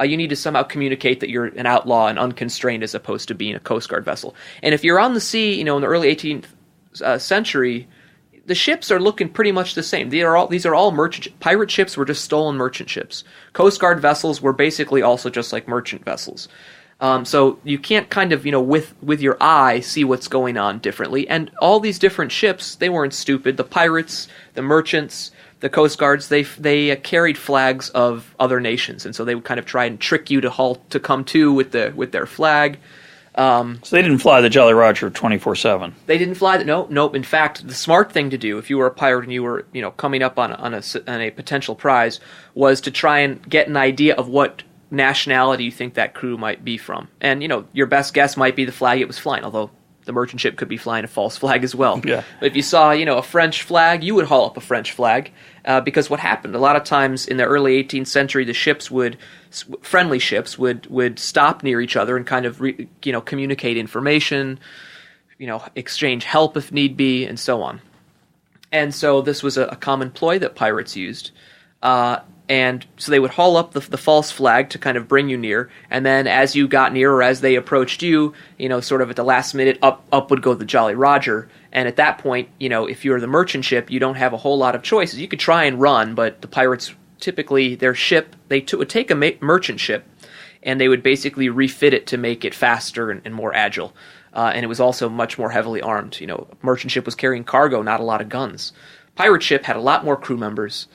you need to somehow communicate that you're an outlaw and unconstrained as opposed to being a Coast Guard vessel. And if you're on the sea, in the early 18th century, the ships are looking pretty much the same. These are all merchant pirate ships were just stolen merchant ships. Coast Guard vessels were basically also just like merchant vessels. So you can't kind of, with your eye see what's going on differently. And all these different ships, they weren't stupid. The pirates, the merchants, the Coast Guards, they carried flags of other nations. And so they would kind of try and trick you to come to with their flag. So they didn't fly the Jolly Roger 24/7. They didn't fly that. Nope. In fact, the smart thing to do if you were a pirate and you were, coming up on a potential prize was to try and get an idea of what nationality you think that crew might be from. And, your best guess might be the flag it was flying, although the merchant ship could be flying a false flag as well. Yeah. But if you saw, a French flag, you would haul up a French flag, because what happened? A lot of times in the early 18th century, the friendly ships would stop near each other and kind of, communicate information, exchange help if need be, and so on. And so this was a common ploy that pirates used. And so they would haul up the false flag to kind of bring you near, and then as you got near or as they approached you, sort of at the last minute, up would go the Jolly Roger. And at that point, if you're the merchant ship, you don't have a whole lot of choices. You could try and run, but the pirates, typically their ship, would take a merchant ship, and they would basically refit it to make it faster and more agile. And it was also much more heavily armed. Merchant ship was carrying cargo, not a lot of guns. Pirate ship had a lot more crew members.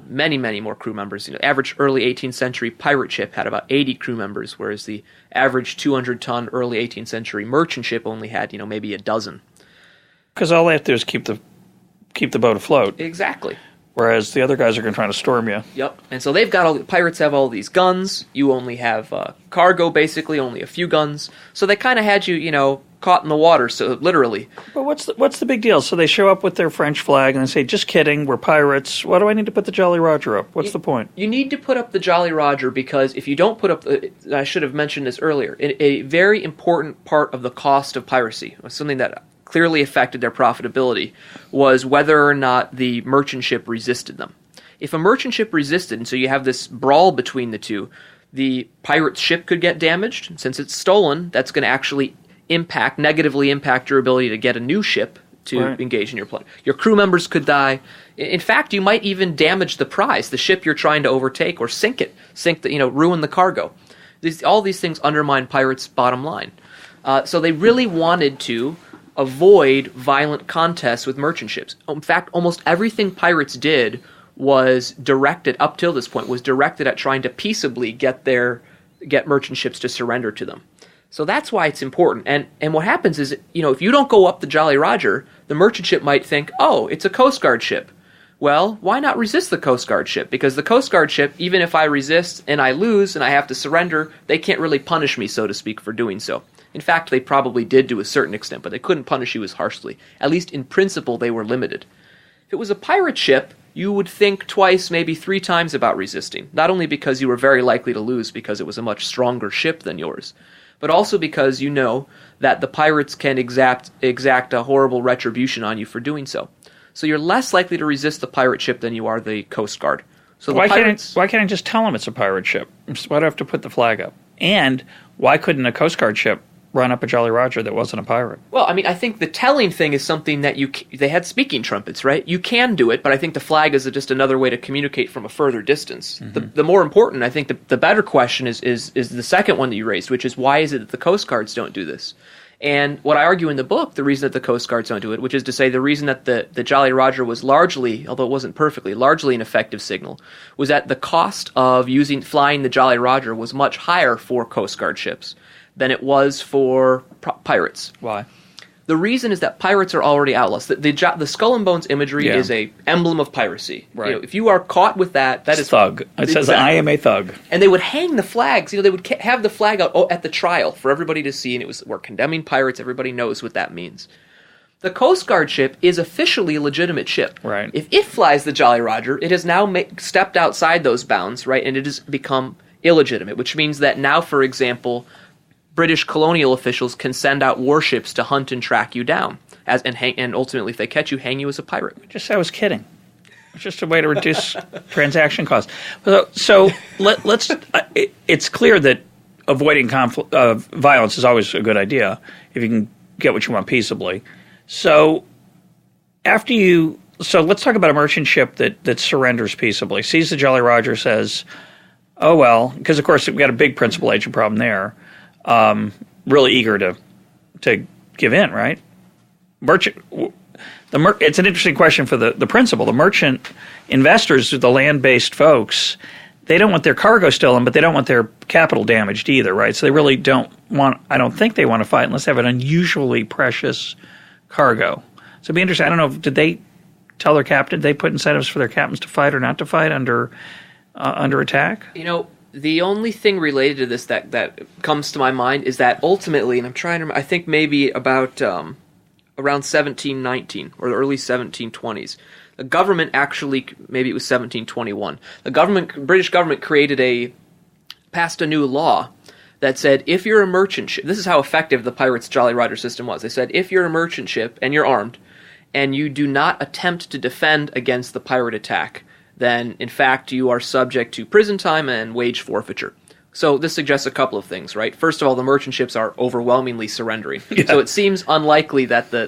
Many, many more crew members. Average early 18th century pirate ship had about 80 crew members, whereas the average 200-ton early 18th century merchant ship only had, maybe a dozen. Because all they have to do is keep the boat afloat. Exactly. Whereas the other guys are going to try to storm you. Yep. And so pirates have all these guns. You only have cargo, basically, only a few guns. So they kind of had you, caught in the water, so literally. But what's the big deal? So they show up with their French flag and they say, just kidding, we're pirates. Why do I need to put the Jolly Roger up? What's the point? You need to put up the Jolly Roger because if you don't put up, I should have mentioned this earlier, a very important part of the cost of piracy, something that clearly affected their profitability, was whether or not the merchant ship resisted them. If a merchant ship resisted, and so you have this brawl between the two, the pirate ship could get damaged. Since it's stolen, that's going to actually negatively impact your ability to get a new ship to engage in your plot. Your crew members could die. In fact, you might even damage the prize, the ship you're trying to overtake, or ruin the cargo. All these things undermine pirates' bottom line. So they really wanted to avoid violent contests with merchant ships. In fact, almost everything pirates did was directed, up till this point, was directed at trying to peaceably get merchant ships to surrender to them. So that's why it's important. And what happens is, if you don't go up the Jolly Roger, the merchant ship might think, oh, it's a Coast Guard ship. Well, why not resist the Coast Guard ship? Because the Coast Guard ship, even if I resist and I lose and I have to surrender, they can't really punish me, so to speak, for doing so. In fact, they probably did to a certain extent, but they couldn't punish you as harshly. At least in principle, they were limited. If it was a pirate ship, you would think twice, maybe 3 times about resisting. Not only because you were very likely to lose because it was a much stronger ship than yours, but also because you know that the pirates can exact a horrible retribution on you for doing so. So you're less likely to resist the pirate ship than you are the Coast Guard. So why can't I just tell them it's a pirate ship? Why do I have to put the flag up? And why couldn't a Coast Guard ship run up a Jolly Roger that wasn't a pirate? Well, I think the telling thing is something that they had speaking trumpets, right? You can do it, but I think the flag is just another way to communicate from a further distance. Mm-hmm. The more important, I think the better question is the second one that you raised, which is why is it that the Coast Guards don't do this? And what I argue in the book, the reason that the Coast Guards don't do it, which is to say the reason that the Jolly Roger was largely, although it wasn't perfectly, largely an effective signal, was that the cost of flying the Jolly Roger was much higher for Coast Guard ships than it was for pirates. Why? The reason is that pirates are already outlaws. The skull and bones imagery is a emblem of piracy. Right. If you are caught with that is thug. It says, "I am a thug." And they would hang the flags. They would have the flag out at the trial for everybody to see, and we're condemning pirates. Everybody knows what that means. The Coast Guard ship is officially a legitimate ship. Right. If it flies the Jolly Roger, it has now stepped outside those bounds, right, and it has become illegitimate, which means that now, for example, British colonial officials can send out warships to hunt and track you down, and ultimately, if they catch you, hang you as a pirate. Just I was kidding. It's just a way to reduce transaction costs. So let's. It's clear that avoiding violence is always a good idea if you can get what you want peaceably. So let's talk about a merchant ship that surrenders peaceably, sees the Jolly Roger, says, "Oh well," because of course we've got a big principal agent problem there. Really eager to give in, right? It's an interesting question for the principal. The merchant investors, the land-based folks, they don't want their cargo stolen, but they don't want their capital damaged either, right? So they really don't want. I don't think they want to fight unless they have an unusually precious cargo. So it'd be interesting. I don't know. Did they tell their captain? Did they put incentives for their captains to fight or not to fight under attack? The only thing related to this that comes to my mind is that ultimately, and I'm trying to remember, I think maybe about around 1719 or the early 1720s, the government actually, maybe it was 1721, British government passed a new law that said if you're a merchant ship, this is how effective the pirates' Jolly Roger system was. They said if you're a merchant ship and you're armed and you do not attempt to defend against the pirate attack, then in fact you are subject to prison time and wage forfeiture. So this suggests a couple of things, right? First of all, the merchant ships are overwhelmingly surrendering. Yeah. So it seems unlikely that the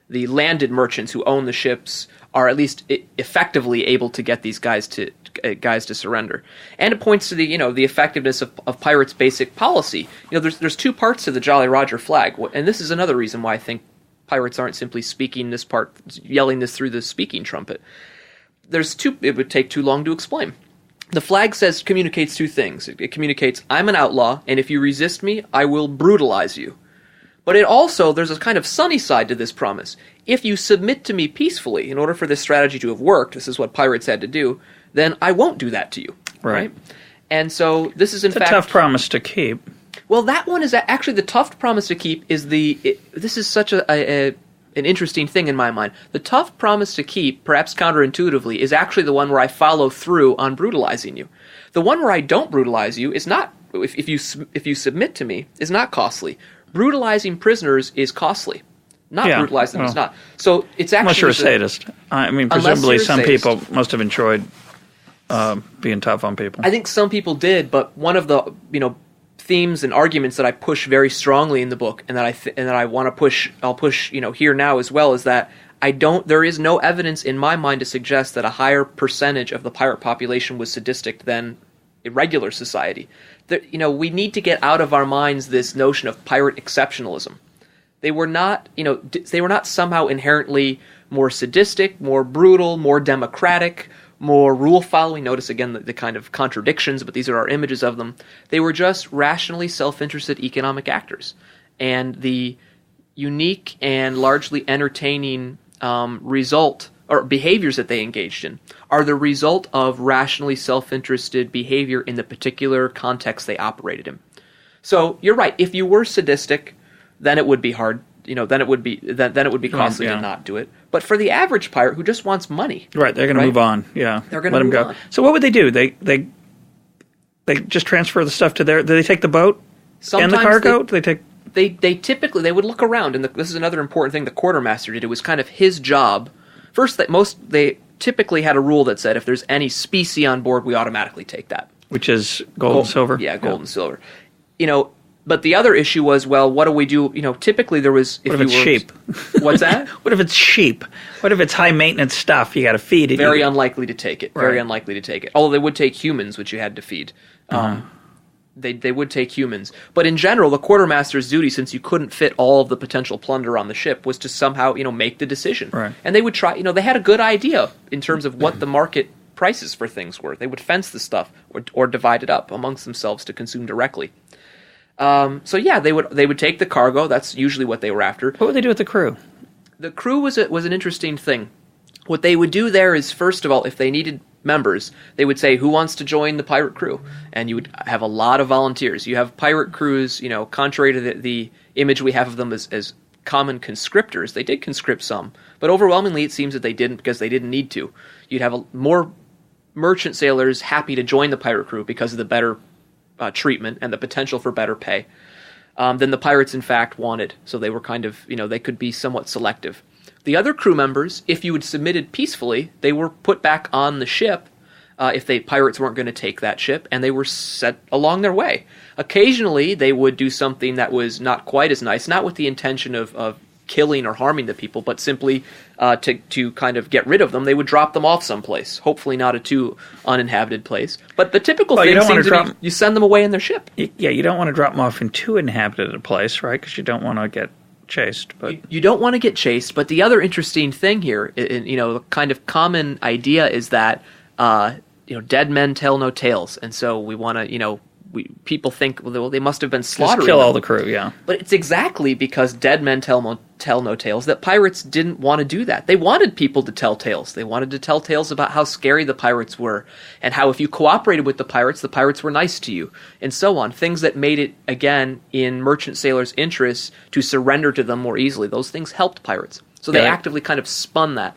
landed merchants who own the ships are at least effectively able to get these guys to surrender. And it points to the effectiveness of pirates' basic policy. There's two parts to the Jolly Roger flag, and this is another reason why I think pirates aren't simply yelling this through the speaking trumpet. It would take too long to explain. The flag communicates two things. It communicates, I'm an outlaw, and if you resist me, I will brutalize you. But there's a kind of sunny side to this promise. If you submit to me peacefully, in order for this strategy to have worked, this is what pirates had to do, then I won't do that to you. Right? And so this is in fact... It's a tough promise to keep. Well, that one is actually the tough promise to keep this is such an interesting thing in my mind. The tough promise to keep, perhaps counterintuitively, is actually the one where I follow through on brutalizing you. The one where I don't brutalize you is not, if you submit to me, is not costly. Brutalizing prisoners is costly. Brutalizing them is not. So it's actually... Unless you're a sadist. I mean, presumably some people must have enjoyed being tough on people. I think some people did, but one of the, themes and arguments that I push very strongly in the book, and that I want to push, I'll push, here now as well, is that there is no evidence in my mind to suggest that a higher percentage of the pirate population was sadistic than a regular society. We need to get out of our minds this notion of pirate exceptionalism. They were not somehow inherently more sadistic, more brutal, more democratic, more rule-following. Notice again the kind of contradictions, but these are our images of them. They were just rationally self-interested economic actors. And the unique and largely entertaining result, or behaviors that they engaged in, are the result of rationally self-interested behavior in the particular context they operated in. So you're right. If you were sadistic, then it would be hard. Then it would be costly to not do it. But for the average pirate who just wants money, right? They're going to move on. Yeah, they're going to move on. So what would they do? They just transfer the stuff to do they take the boat and the cargo? They typically would look around, and this is another important thing the quartermaster did. It was kind of his job. First, they typically had a rule that said if there's any specie on board, we automatically take that, which is gold and silver. Yeah, gold and silver. But the other issue was, well, what do we do? Typically there was... What if it's sheep? What's that? What if it's sheep? What if it's high-maintenance stuff you got to feed it? Very unlikely to take it. Very unlikely to take it. Although they would take humans, which you had to feed. They would take humans. But in general, the quartermaster's duty, since you couldn't fit all of the potential plunder on the ship, was to somehow, make the decision. Right. And they would try... they had a good idea in terms of what the market prices for things were. They would fence the stuff or divide it up amongst themselves to consume directly. They would take the cargo. That's usually what they were after. What would they do with the crew? The crew was an interesting thing. What they would do there is, first of all, if they needed members, they would say, who wants to join the pirate crew? And you would have a lot of volunteers. You have pirate crews, contrary to the image we have of them as common conscriptors. They did conscript some, but overwhelmingly it seems that they didn't because they didn't need to. You'd have more merchant sailors happy to join the pirate crew because of the better treatment and the potential for better pay than the pirates in fact wanted. So they were kind of, they could be somewhat selective. The other crew members, if you had submitted peacefully, they were put back on the ship if the pirates weren't going to take that ship, and they were set along their way. Occasionally, they would do something that was not quite as nice, not with the intention of killing or harming the people, but simply to kind of get rid of them. They would drop them off someplace, hopefully not a too uninhabited place. But the typical thing seems to be you send them away in their ship. Yeah, you don't want to drop them off in too inhabited a place, right? Because you don't want to get chased. But you don't want to get chased. But the other interesting thing here, the kind of common idea is that dead men tell no tales, and so we want to people think, well, they must have been slaughtering Just kill them. all the crew, yeah. But it's exactly because dead men tell no tales that pirates didn't want to do that. They wanted people to tell tales. They wanted to tell tales about how scary the pirates were, and how if you cooperated with the pirates were nice to you, and so on. Things that made it, again, in merchant sailors' interests to surrender to them more easily. Those things helped pirates. So they actively kind of spun that.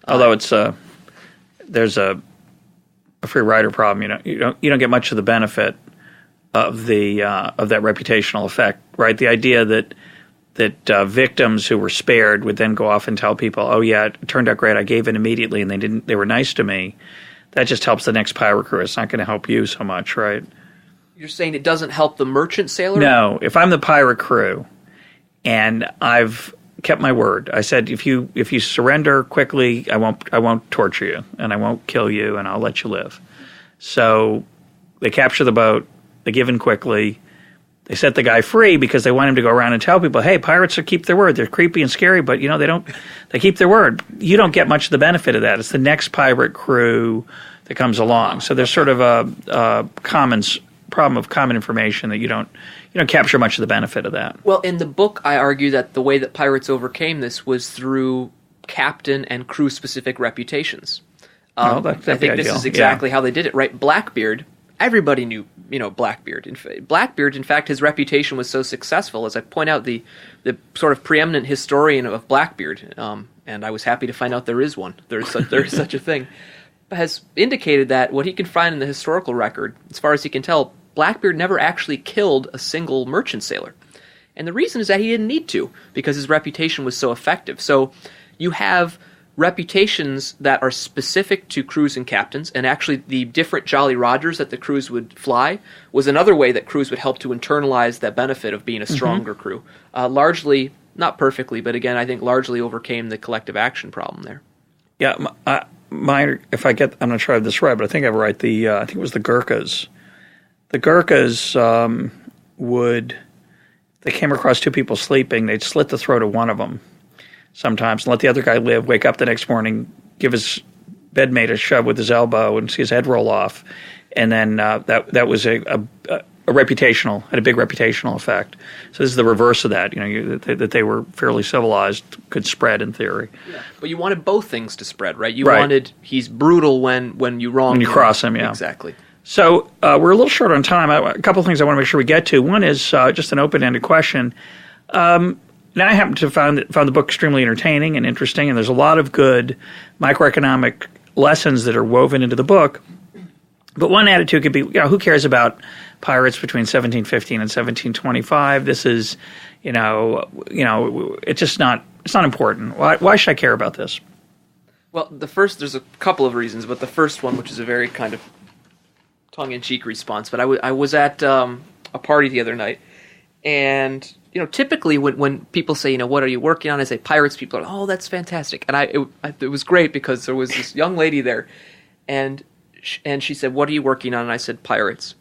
Although there's a free rider problem. You don't get much of the benefit of that reputational effect, right? The idea that victims who were spared would then go off and tell people, "Oh yeah, it turned out great. I gave in immediately, and they were nice to me." That just helps the next pirate crew. It's not going to help you so much, right? You're saying it doesn't help the merchant sailor? No. If I'm the pirate crew and I've kept my word, I said, if you surrender quickly, I won't torture you and I won't kill you and I'll let you live. So they capture the boat. They give in quickly. They set the guy free because they want him to go around and tell people, hey, pirates keep their word. They're creepy and scary, but they keep their word. You don't get much of the benefit of that. It's the next pirate crew that comes along. So there's sort of a problem of common information that you don't capture much of the benefit of that. Well, in the book, I argue that the way that pirates overcame this was through captain and crew specific reputations. I think this is exactly how they did it, right? Blackbeard. Everybody knew, Blackbeard. Blackbeard, in fact, his reputation was so successful, as I point out, the sort of preeminent historian of Blackbeard, and I was happy to find out there is one. There is such a thing, has indicated that what he can find in the historical record, as far as he can tell, Blackbeard never actually killed a single merchant sailor. And the reason is that he didn't need to, because his reputation was so effective. So you have reputations that are specific to crews and captains, and actually the different Jolly Rogers that the crews would fly was another way that crews would help to internalize that benefit of being a stronger crew. Largely, not perfectly, but again, I think largely overcame the collective action problem there. Yeah, I'm not sure I have this right, but I think I have it right. I think it was the Gurkhas. The Gurkhas they came across two people sleeping, they'd slit the throat of one of them sometimes and let the other guy live, wake up the next morning, give his bedmate a shove with his elbow and see his head roll off. And then that was a reputational, had a big reputational effect. So this is the reverse of that, that they were fairly civilized, could spread in theory. Yeah. But you wanted both things to spread, right? You wanted, he's brutal when you wrong him. When you cross him, yeah. Exactly. So we're a little short on time. A couple of things I want to make sure we get to. One is just an open-ended question. Now I happen to found the book extremely entertaining and interesting, and there's a lot of good microeconomic lessons that are woven into the book. But one attitude could be, who cares about pirates between 1715 and 1725? This is, it's just not. It's not important. Why should I care about this? Well, there's a couple of reasons, but the first one, which is a very kind of tongue-in-cheek response, but I was at a party the other night, and typically when people say, what are you working on? I say pirates. People are, oh, that's fantastic. And it was great because there was this young lady there, and she said, what are you working on? And I said, pirates.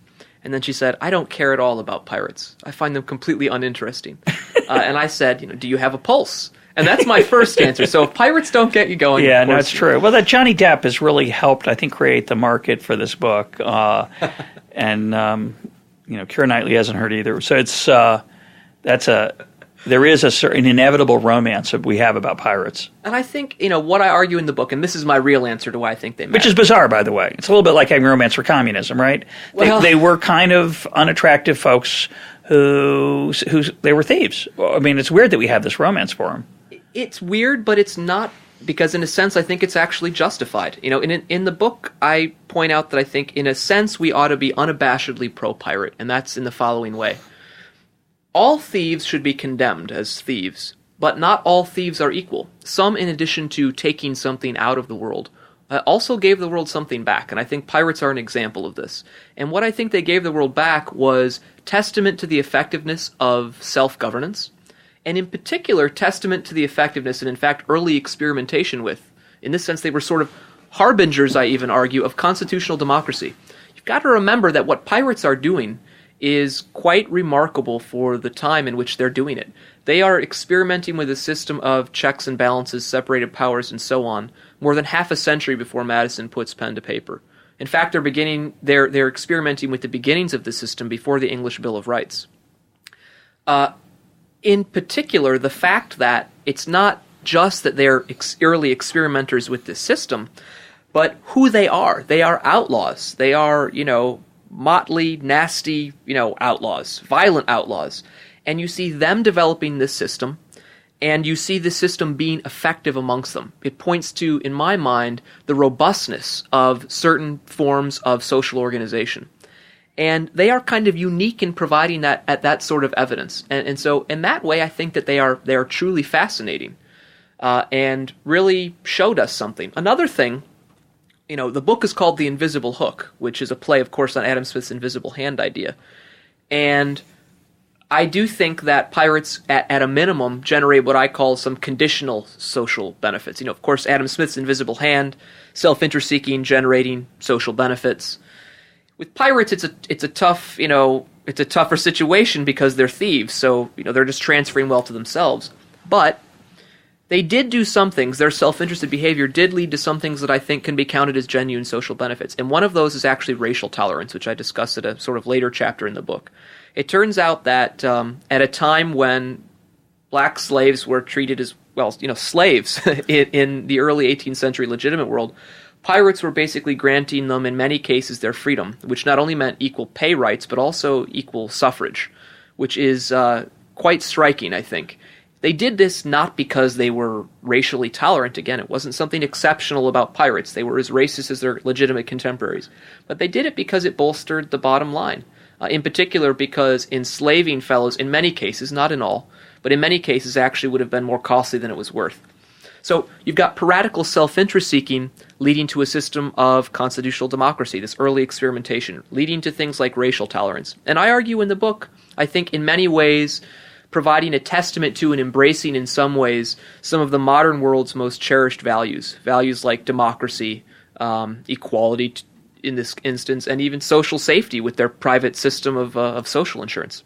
And then she said, I don't care at all about pirates. I find them completely uninteresting. And I said, do you have a pulse? And that's my first answer. So if pirates don't get you going, yeah, no, it's true. Well, that Johnny Depp has really helped, I think, create the market for this book. And Keira Knightley hasn't heard either. So it's there is a certain inevitable romance that we have about pirates. And I think, what I argue in the book, and this is my real answer to why I think they matter. Which is bizarre, by the way. It's a little bit like having romance for communism, right? Well, they were kind of unattractive folks who they were thieves. I mean, it's weird that we have this romance for them. It's weird, but it's not, because in a sense, I think it's actually justified. In the book, I point out that I think, in a sense, we ought to be unabashedly pro-pirate, and that's in the following way. All thieves should be condemned as thieves, but not all thieves are equal. Some, in addition to taking something out of the world, also gave the world something back, and I think pirates are an example of this. And what I think they gave the world back was testament to the effectiveness of self-governance, and in particular, testament to the effectiveness and, in fact, early experimentation with. In this sense, they were sort of harbingers, I even argue, of constitutional democracy. You've got to remember that what pirates are doing is quite remarkable for the time in which they're doing it. They are experimenting with a system of checks and balances, separated powers, and so on, more than half a century before Madison puts pen to paper. In fact, they're experimenting with the beginnings of the system before the English Bill of Rights. In particular, the fact that it's not just that they're early experimenters with this system, but who they are. They are outlaws. They are, motley, nasty, outlaws, violent outlaws. And you see them developing this system, and you see the system being effective amongst them. It points to, in my mind, the robustness of certain forms of social organization. And they are kind of unique in providing that sort of evidence. And so in that way, I think that they are truly fascinating and really showed us something. Another thing, the book is called The Invisible Hook, which is a play, of course, on Adam Smith's invisible hand idea. And I do think that pirates, at a minimum, generate what I call some conditional social benefits. Of course, Adam Smith's invisible hand, self-interest seeking, generating social benefits. With pirates, it's a tough, it's a tougher situation because they're thieves, so they're just transferring wealth to themselves. But they did do some things. Their self-interested behavior did lead to some things that I think can be counted as genuine social benefits. And one of those is actually racial tolerance, which I discuss at a sort of later chapter in the book. It turns out that at a time when black slaves were treated as, slaves in the early 18th century legitimate world, pirates were basically granting them, in many cases, their freedom, which not only meant equal pay rights, but also equal suffrage, which is quite striking, I think. They did this not because they were racially tolerant. Again, it wasn't something exceptional about pirates. They were as racist as their legitimate contemporaries. But they did it because it bolstered the bottom line. In particular because enslaving fellows, in many cases, not in all, but in many cases actually would have been more costly than it was worth. So you've got piratical self-interest seeking leading to a system of constitutional democracy, this early experimentation, leading to things like racial tolerance. And I argue in the book, I think in many ways, providing a testament to and embracing in some ways some of the modern world's most cherished values like democracy, equality in this instance, and even social safety with their private system of social insurance.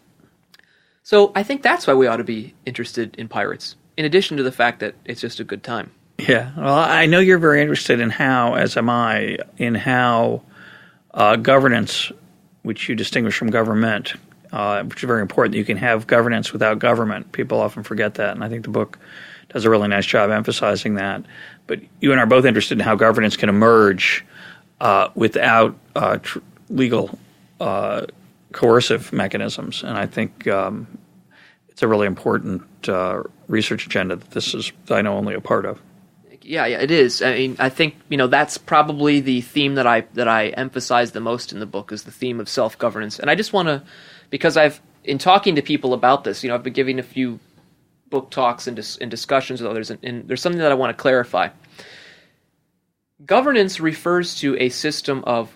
So I think that's why we ought to be interested in pirates, in addition to the fact that it's just a good time. Yeah, well, I know you're very interested in how, as am I, in how governance, which you distinguish from government, which is very important. You can have governance without government. People often forget that, and I think the book does a really nice job emphasizing that. But you and I are both interested in how governance can emerge without legal coercive mechanisms, and I think it's a really important research agenda that I know only a part of. Yeah, it is. I mean, I think that's probably the theme that I emphasize the most in the book is the theme of self-governance. And I just want to, because in talking to people about this, I've been giving a few book talks and discussions with others, and there's something that I want to clarify. Governance refers to a system of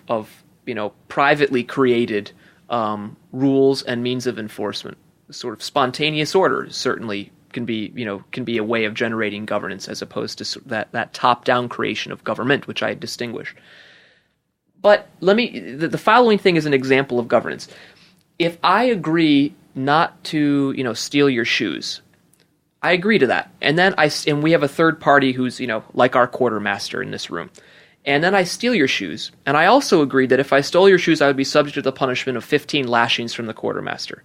privately created rules and means of enforcement. Sort of spontaneous order certainly can be a way of generating governance, as opposed to that top-down creation of government, which I distinguish. But the following thing is an example of governance. If I agree not to steal your shoes, I agree to that, and we have a third party who's like our quartermaster in this room, and then I steal your shoes, and I also agreed that if I stole your shoes, I would be subject to the punishment of 15 lashings from the quartermaster.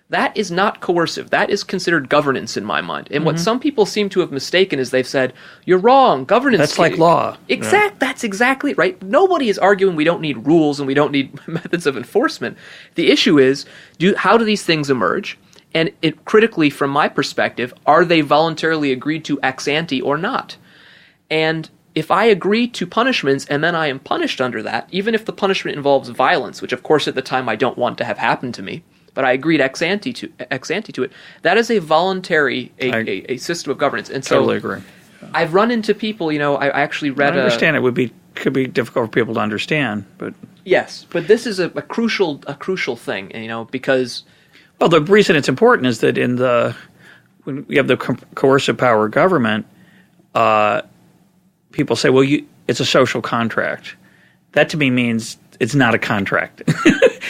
That is not coercive. That is considered governance in my mind. And what some people seem to have mistaken is they've said, you're wrong, governance... That's like law. That's exactly right. Nobody is arguing we don't need rules and we don't need methods of enforcement. The issue is, how do these things emerge? And critically, from my perspective, are they voluntarily agreed to ex ante or not? And if I agree to punishments and then I am punished under that, even if the punishment involves violence, which of course at the time I don't want to have happen to me, but I agreed ex ante to it, that is a voluntary a system of governance. And so totally agree. I've run into people, I actually read... I understand it could be difficult for people to understand, but... Yes, but this is a crucial thing, because... Well, the reason it's important is that when we have the coercive power of government, people say, well, it's a social contract. That to me means it's not a contract.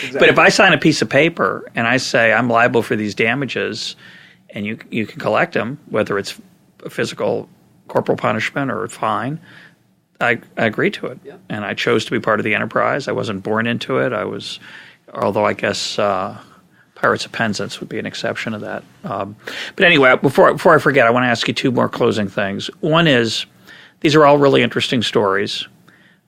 Exactly. But if I sign a piece of paper and I say I'm liable for these damages and you can collect them, whether it's a physical corporal punishment or a fine, I agreed to it, and I chose to be part of the enterprise. I wasn't born into it. Although I guess Pirates of Penzance would be an exception to that. But anyway, before I forget, I want to ask you two more closing things. One is, these are all really interesting stories,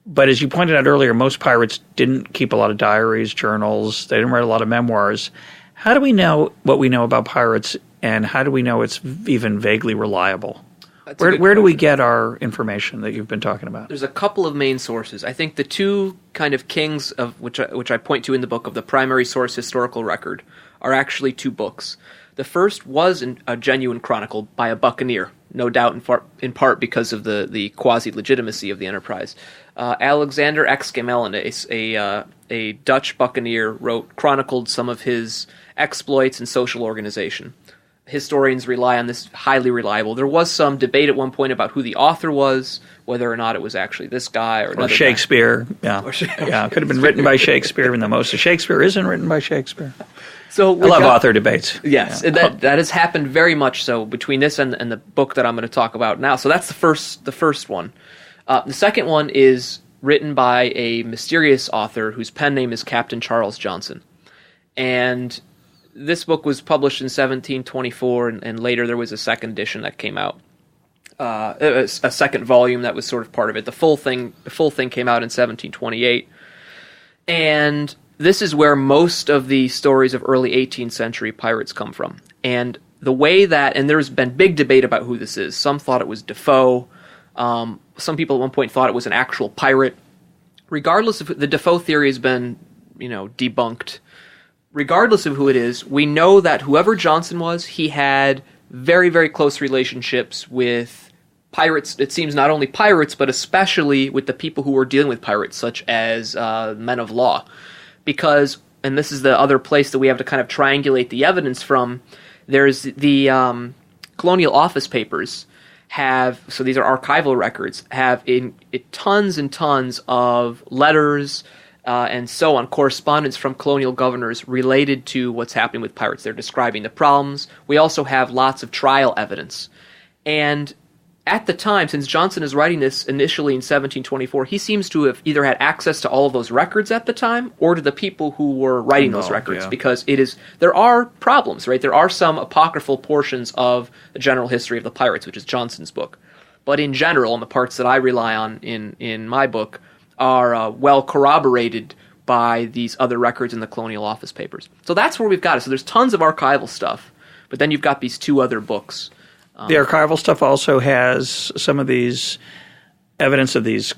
but as you pointed out earlier, most pirates didn't keep a lot of diaries, journals. They didn't write a lot of memoirs. How do we know what we know about pirates, and how do we know it's even vaguely reliable? Where do we get our information that you've been talking about? There's a couple of main sources. I think the two kind of kings of which I point to in the book of the primary source historical record are actually two books. The first was a genuine chronicle by a buccaneer, no doubt in part because of the quasi-legitimacy of the enterprise. Alexander Excamelin, a Dutch buccaneer, chronicled some of his exploits and social organization. Historians rely on this, highly reliable. There was some debate at one point about who the author was, whether or not it was actually this guy or Shakespeare. Guy. Yeah, it could have been written by Shakespeare, even though most of Shakespeare isn't written by Shakespeare. So I love author debates. Yes, yeah. that has happened very much so between this and the book that I'm going to talk about now. So that's the first one. The second one is written by a mysterious author whose pen name is Captain Charles Johnson, and this book was published in 1724, and later there was a second edition that came out, a second volume that was sort of part of it. The full thing came out in 1728, and this is where most of the stories of early 18th century pirates come from. And the way that, and there's been big debate about who this is. Some thought it was Defoe. Some people at one point thought it was an actual pirate. Regardless of the Defoe theory has been, debunked. Regardless of who it is, we know that whoever Johnson was, he had very, very close relationships with pirates. It seems not only pirates, but especially with the people who were dealing with pirates, such as men of law. Because, and this is the other place that we have to kind of triangulate the evidence from, there's the colonial office papers so these are archival records, have tons and tons of letters and so on, correspondence from colonial governors related to what's happening with pirates. They're describing the problems. We also have lots of trial evidence. And at the time, since Johnson is writing this initially in 1724, he seems to have either had access to all of those records at the time or to the people who were writing those records, because there are problems, right? There are some apocryphal portions of the general history of the pirates, which is Johnson's book. But in general, and the parts that I rely on in my book, are well corroborated by these other records in the colonial office papers. So that's where we've got it. So there's tons of archival stuff, but then you've got these two other books. The archival stuff also has some of these evidence of these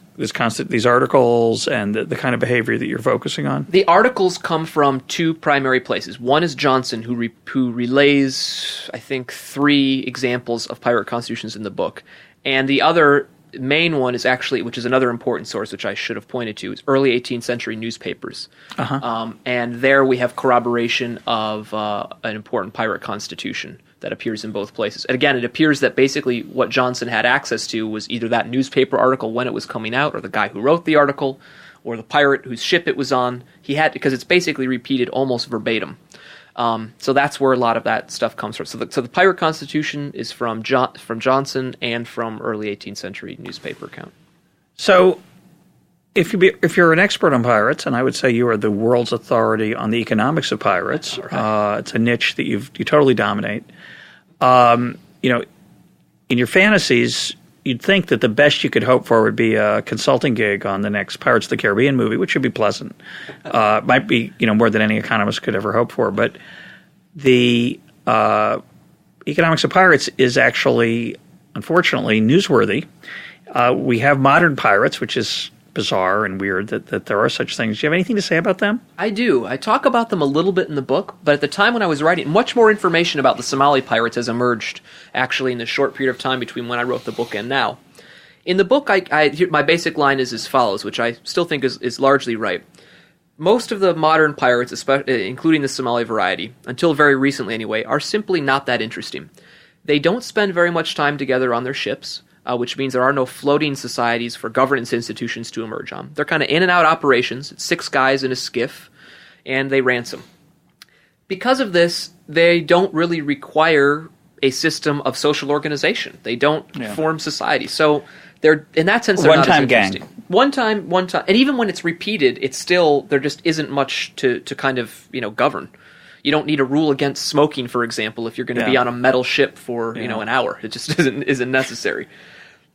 articles and the kind of behavior that you're focusing on. The articles come from two primary places. One is Johnson, who relays, I think, 3 examples of pirate constitutions in the book, and the other main one is actually, which is another important source, which I should have pointed to, is early 18th century newspapers. And there we have corroboration of an important pirate constitution that appears in both places. And again, it appears that basically what Johnson had access to was either that newspaper article when it was coming out, or the guy who wrote the article, or the pirate whose ship it was on. Because it's basically repeated almost verbatim. So that's where a lot of that stuff comes from. So the pirate constitution is from Johnson and from early 18th century newspaper account. So if you're an expert on pirates, and I would say you are the world's authority on the economics of pirates, right. It's a niche that you totally dominate. In your fantasies, you'd think that the best you could hope for would be a consulting gig on the next Pirates of the Caribbean movie, which would be pleasant. Might be, more than any economist could ever hope for. But the economics of pirates is actually, unfortunately, newsworthy. We have modern pirates, which is bizarre and weird that there are such things. Do you have anything to say about them? I do. I talk about them a little bit in the book, but at the time when I was writing, much more information about the Somali pirates has emerged, actually, in the short period of time between when I wrote the book and now. In the book, my basic line is as follows, which I still think is largely right. Most of the modern pirates, especially, including the Somali variety, until very recently anyway, are simply not that interesting. They don't spend very much time together on their ships, which means there are no floating societies for governance institutions to emerge on. They're kind of in and out operations. It's 6 guys in a skiff, and they ransom. Because of this, they don't really require a system of social organization. They don't form society. So they're in that sense they're not as interesting. Gang. One time, and even when it's repeated, it's still there just isn't much to kind of govern. You don't need a rule against smoking, for example, if you're going to be on a metal ship for an hour. It just isn't necessary.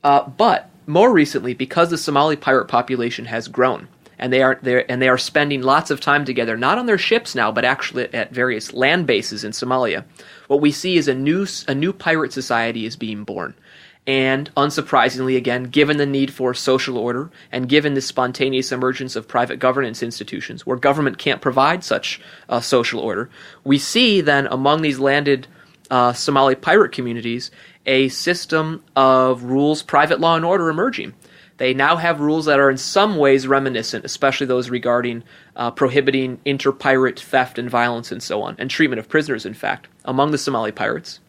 But more recently, because the Somali pirate population has grown, and they are spending lots of time together, not on their ships now, but actually at various land bases in Somalia, what we see is a new pirate society is being born. And unsurprisingly, again, given the need for social order and given the spontaneous emergence of private governance institutions where government can't provide such social order, we see then among these landed Somali pirate communities a system of rules, private law and order emerging. They now have rules that are in some ways reminiscent, especially those regarding prohibiting inter-pirate theft and violence and so on, and treatment of prisoners, in fact, among the Somali pirates.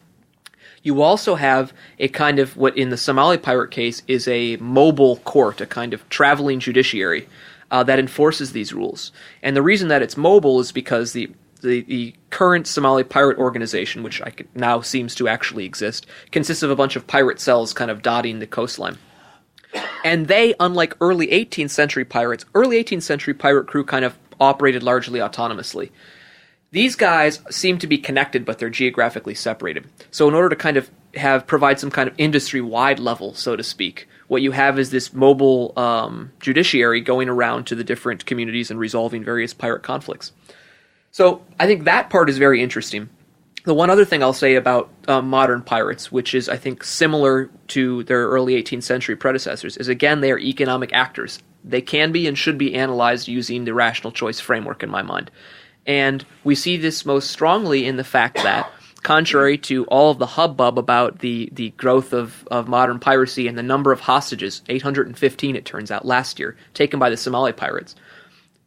You also have a kind of what in the Somali pirate case is a mobile court, a kind of traveling judiciary that enforces these rules. And the reason that it's mobile is because the current Somali pirate organization, which now seems to actually exist, consists of a bunch of pirate cells kind of dotting the coastline. And they, unlike early 18th century pirates, early 18th century pirate crew kind of operated largely autonomously. These guys seem to be connected, but they're geographically separated. So in order to kind of provide some kind of industry-wide level, so to speak, what you have is this mobile judiciary going around to the different communities and resolving various pirate conflicts. So I think that part is very interesting. The one other thing I'll say about modern pirates, which is, I think, similar to their early 18th century predecessors, is, again, they are economic actors. They can be and should be analyzed using the rational choice framework, in my mind. And we see this most strongly in the fact that, contrary to all of the hubbub about the growth of modern piracy and the number of hostages, 815 it turns out last year, taken by the Somali pirates,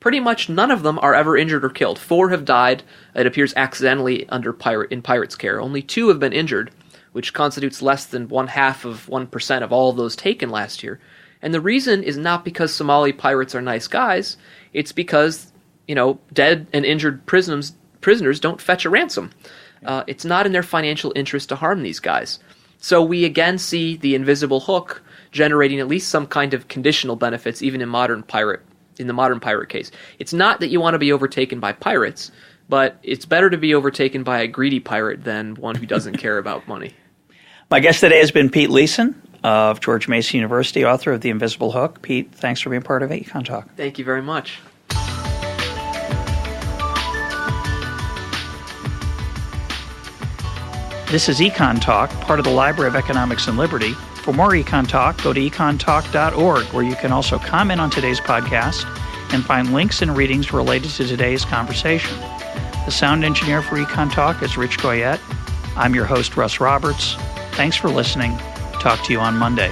pretty much none of them are ever injured or killed. 4 have died, it appears, accidentally in pirates' care. Only 2 have been injured, which constitutes less than 0.5% of all of those taken last year. And the reason is not because Somali pirates are nice guys, it's because dead and injured prisoners don't fetch a ransom. It's not in their financial interest to harm these guys. So we again see the invisible hook generating at least some kind of conditional benefits, even in the modern pirate case. It's not that you want to be overtaken by pirates, but it's better to be overtaken by a greedy pirate than one who doesn't care about money. My guest today has been Pete Leeson of George Mason University, author of The Invisible Hook. Pete, thanks for being part of EconTalk. Thank you very much. This is EconTalk, part of the Library of Economics and Liberty. For more EconTalk, go to econtalk.org, where you can also comment on today's podcast and find links and readings related to today's conversation. The sound engineer for EconTalk is Rich Goyette. I'm your host, Russ Roberts. Thanks for listening. Talk to you on Monday.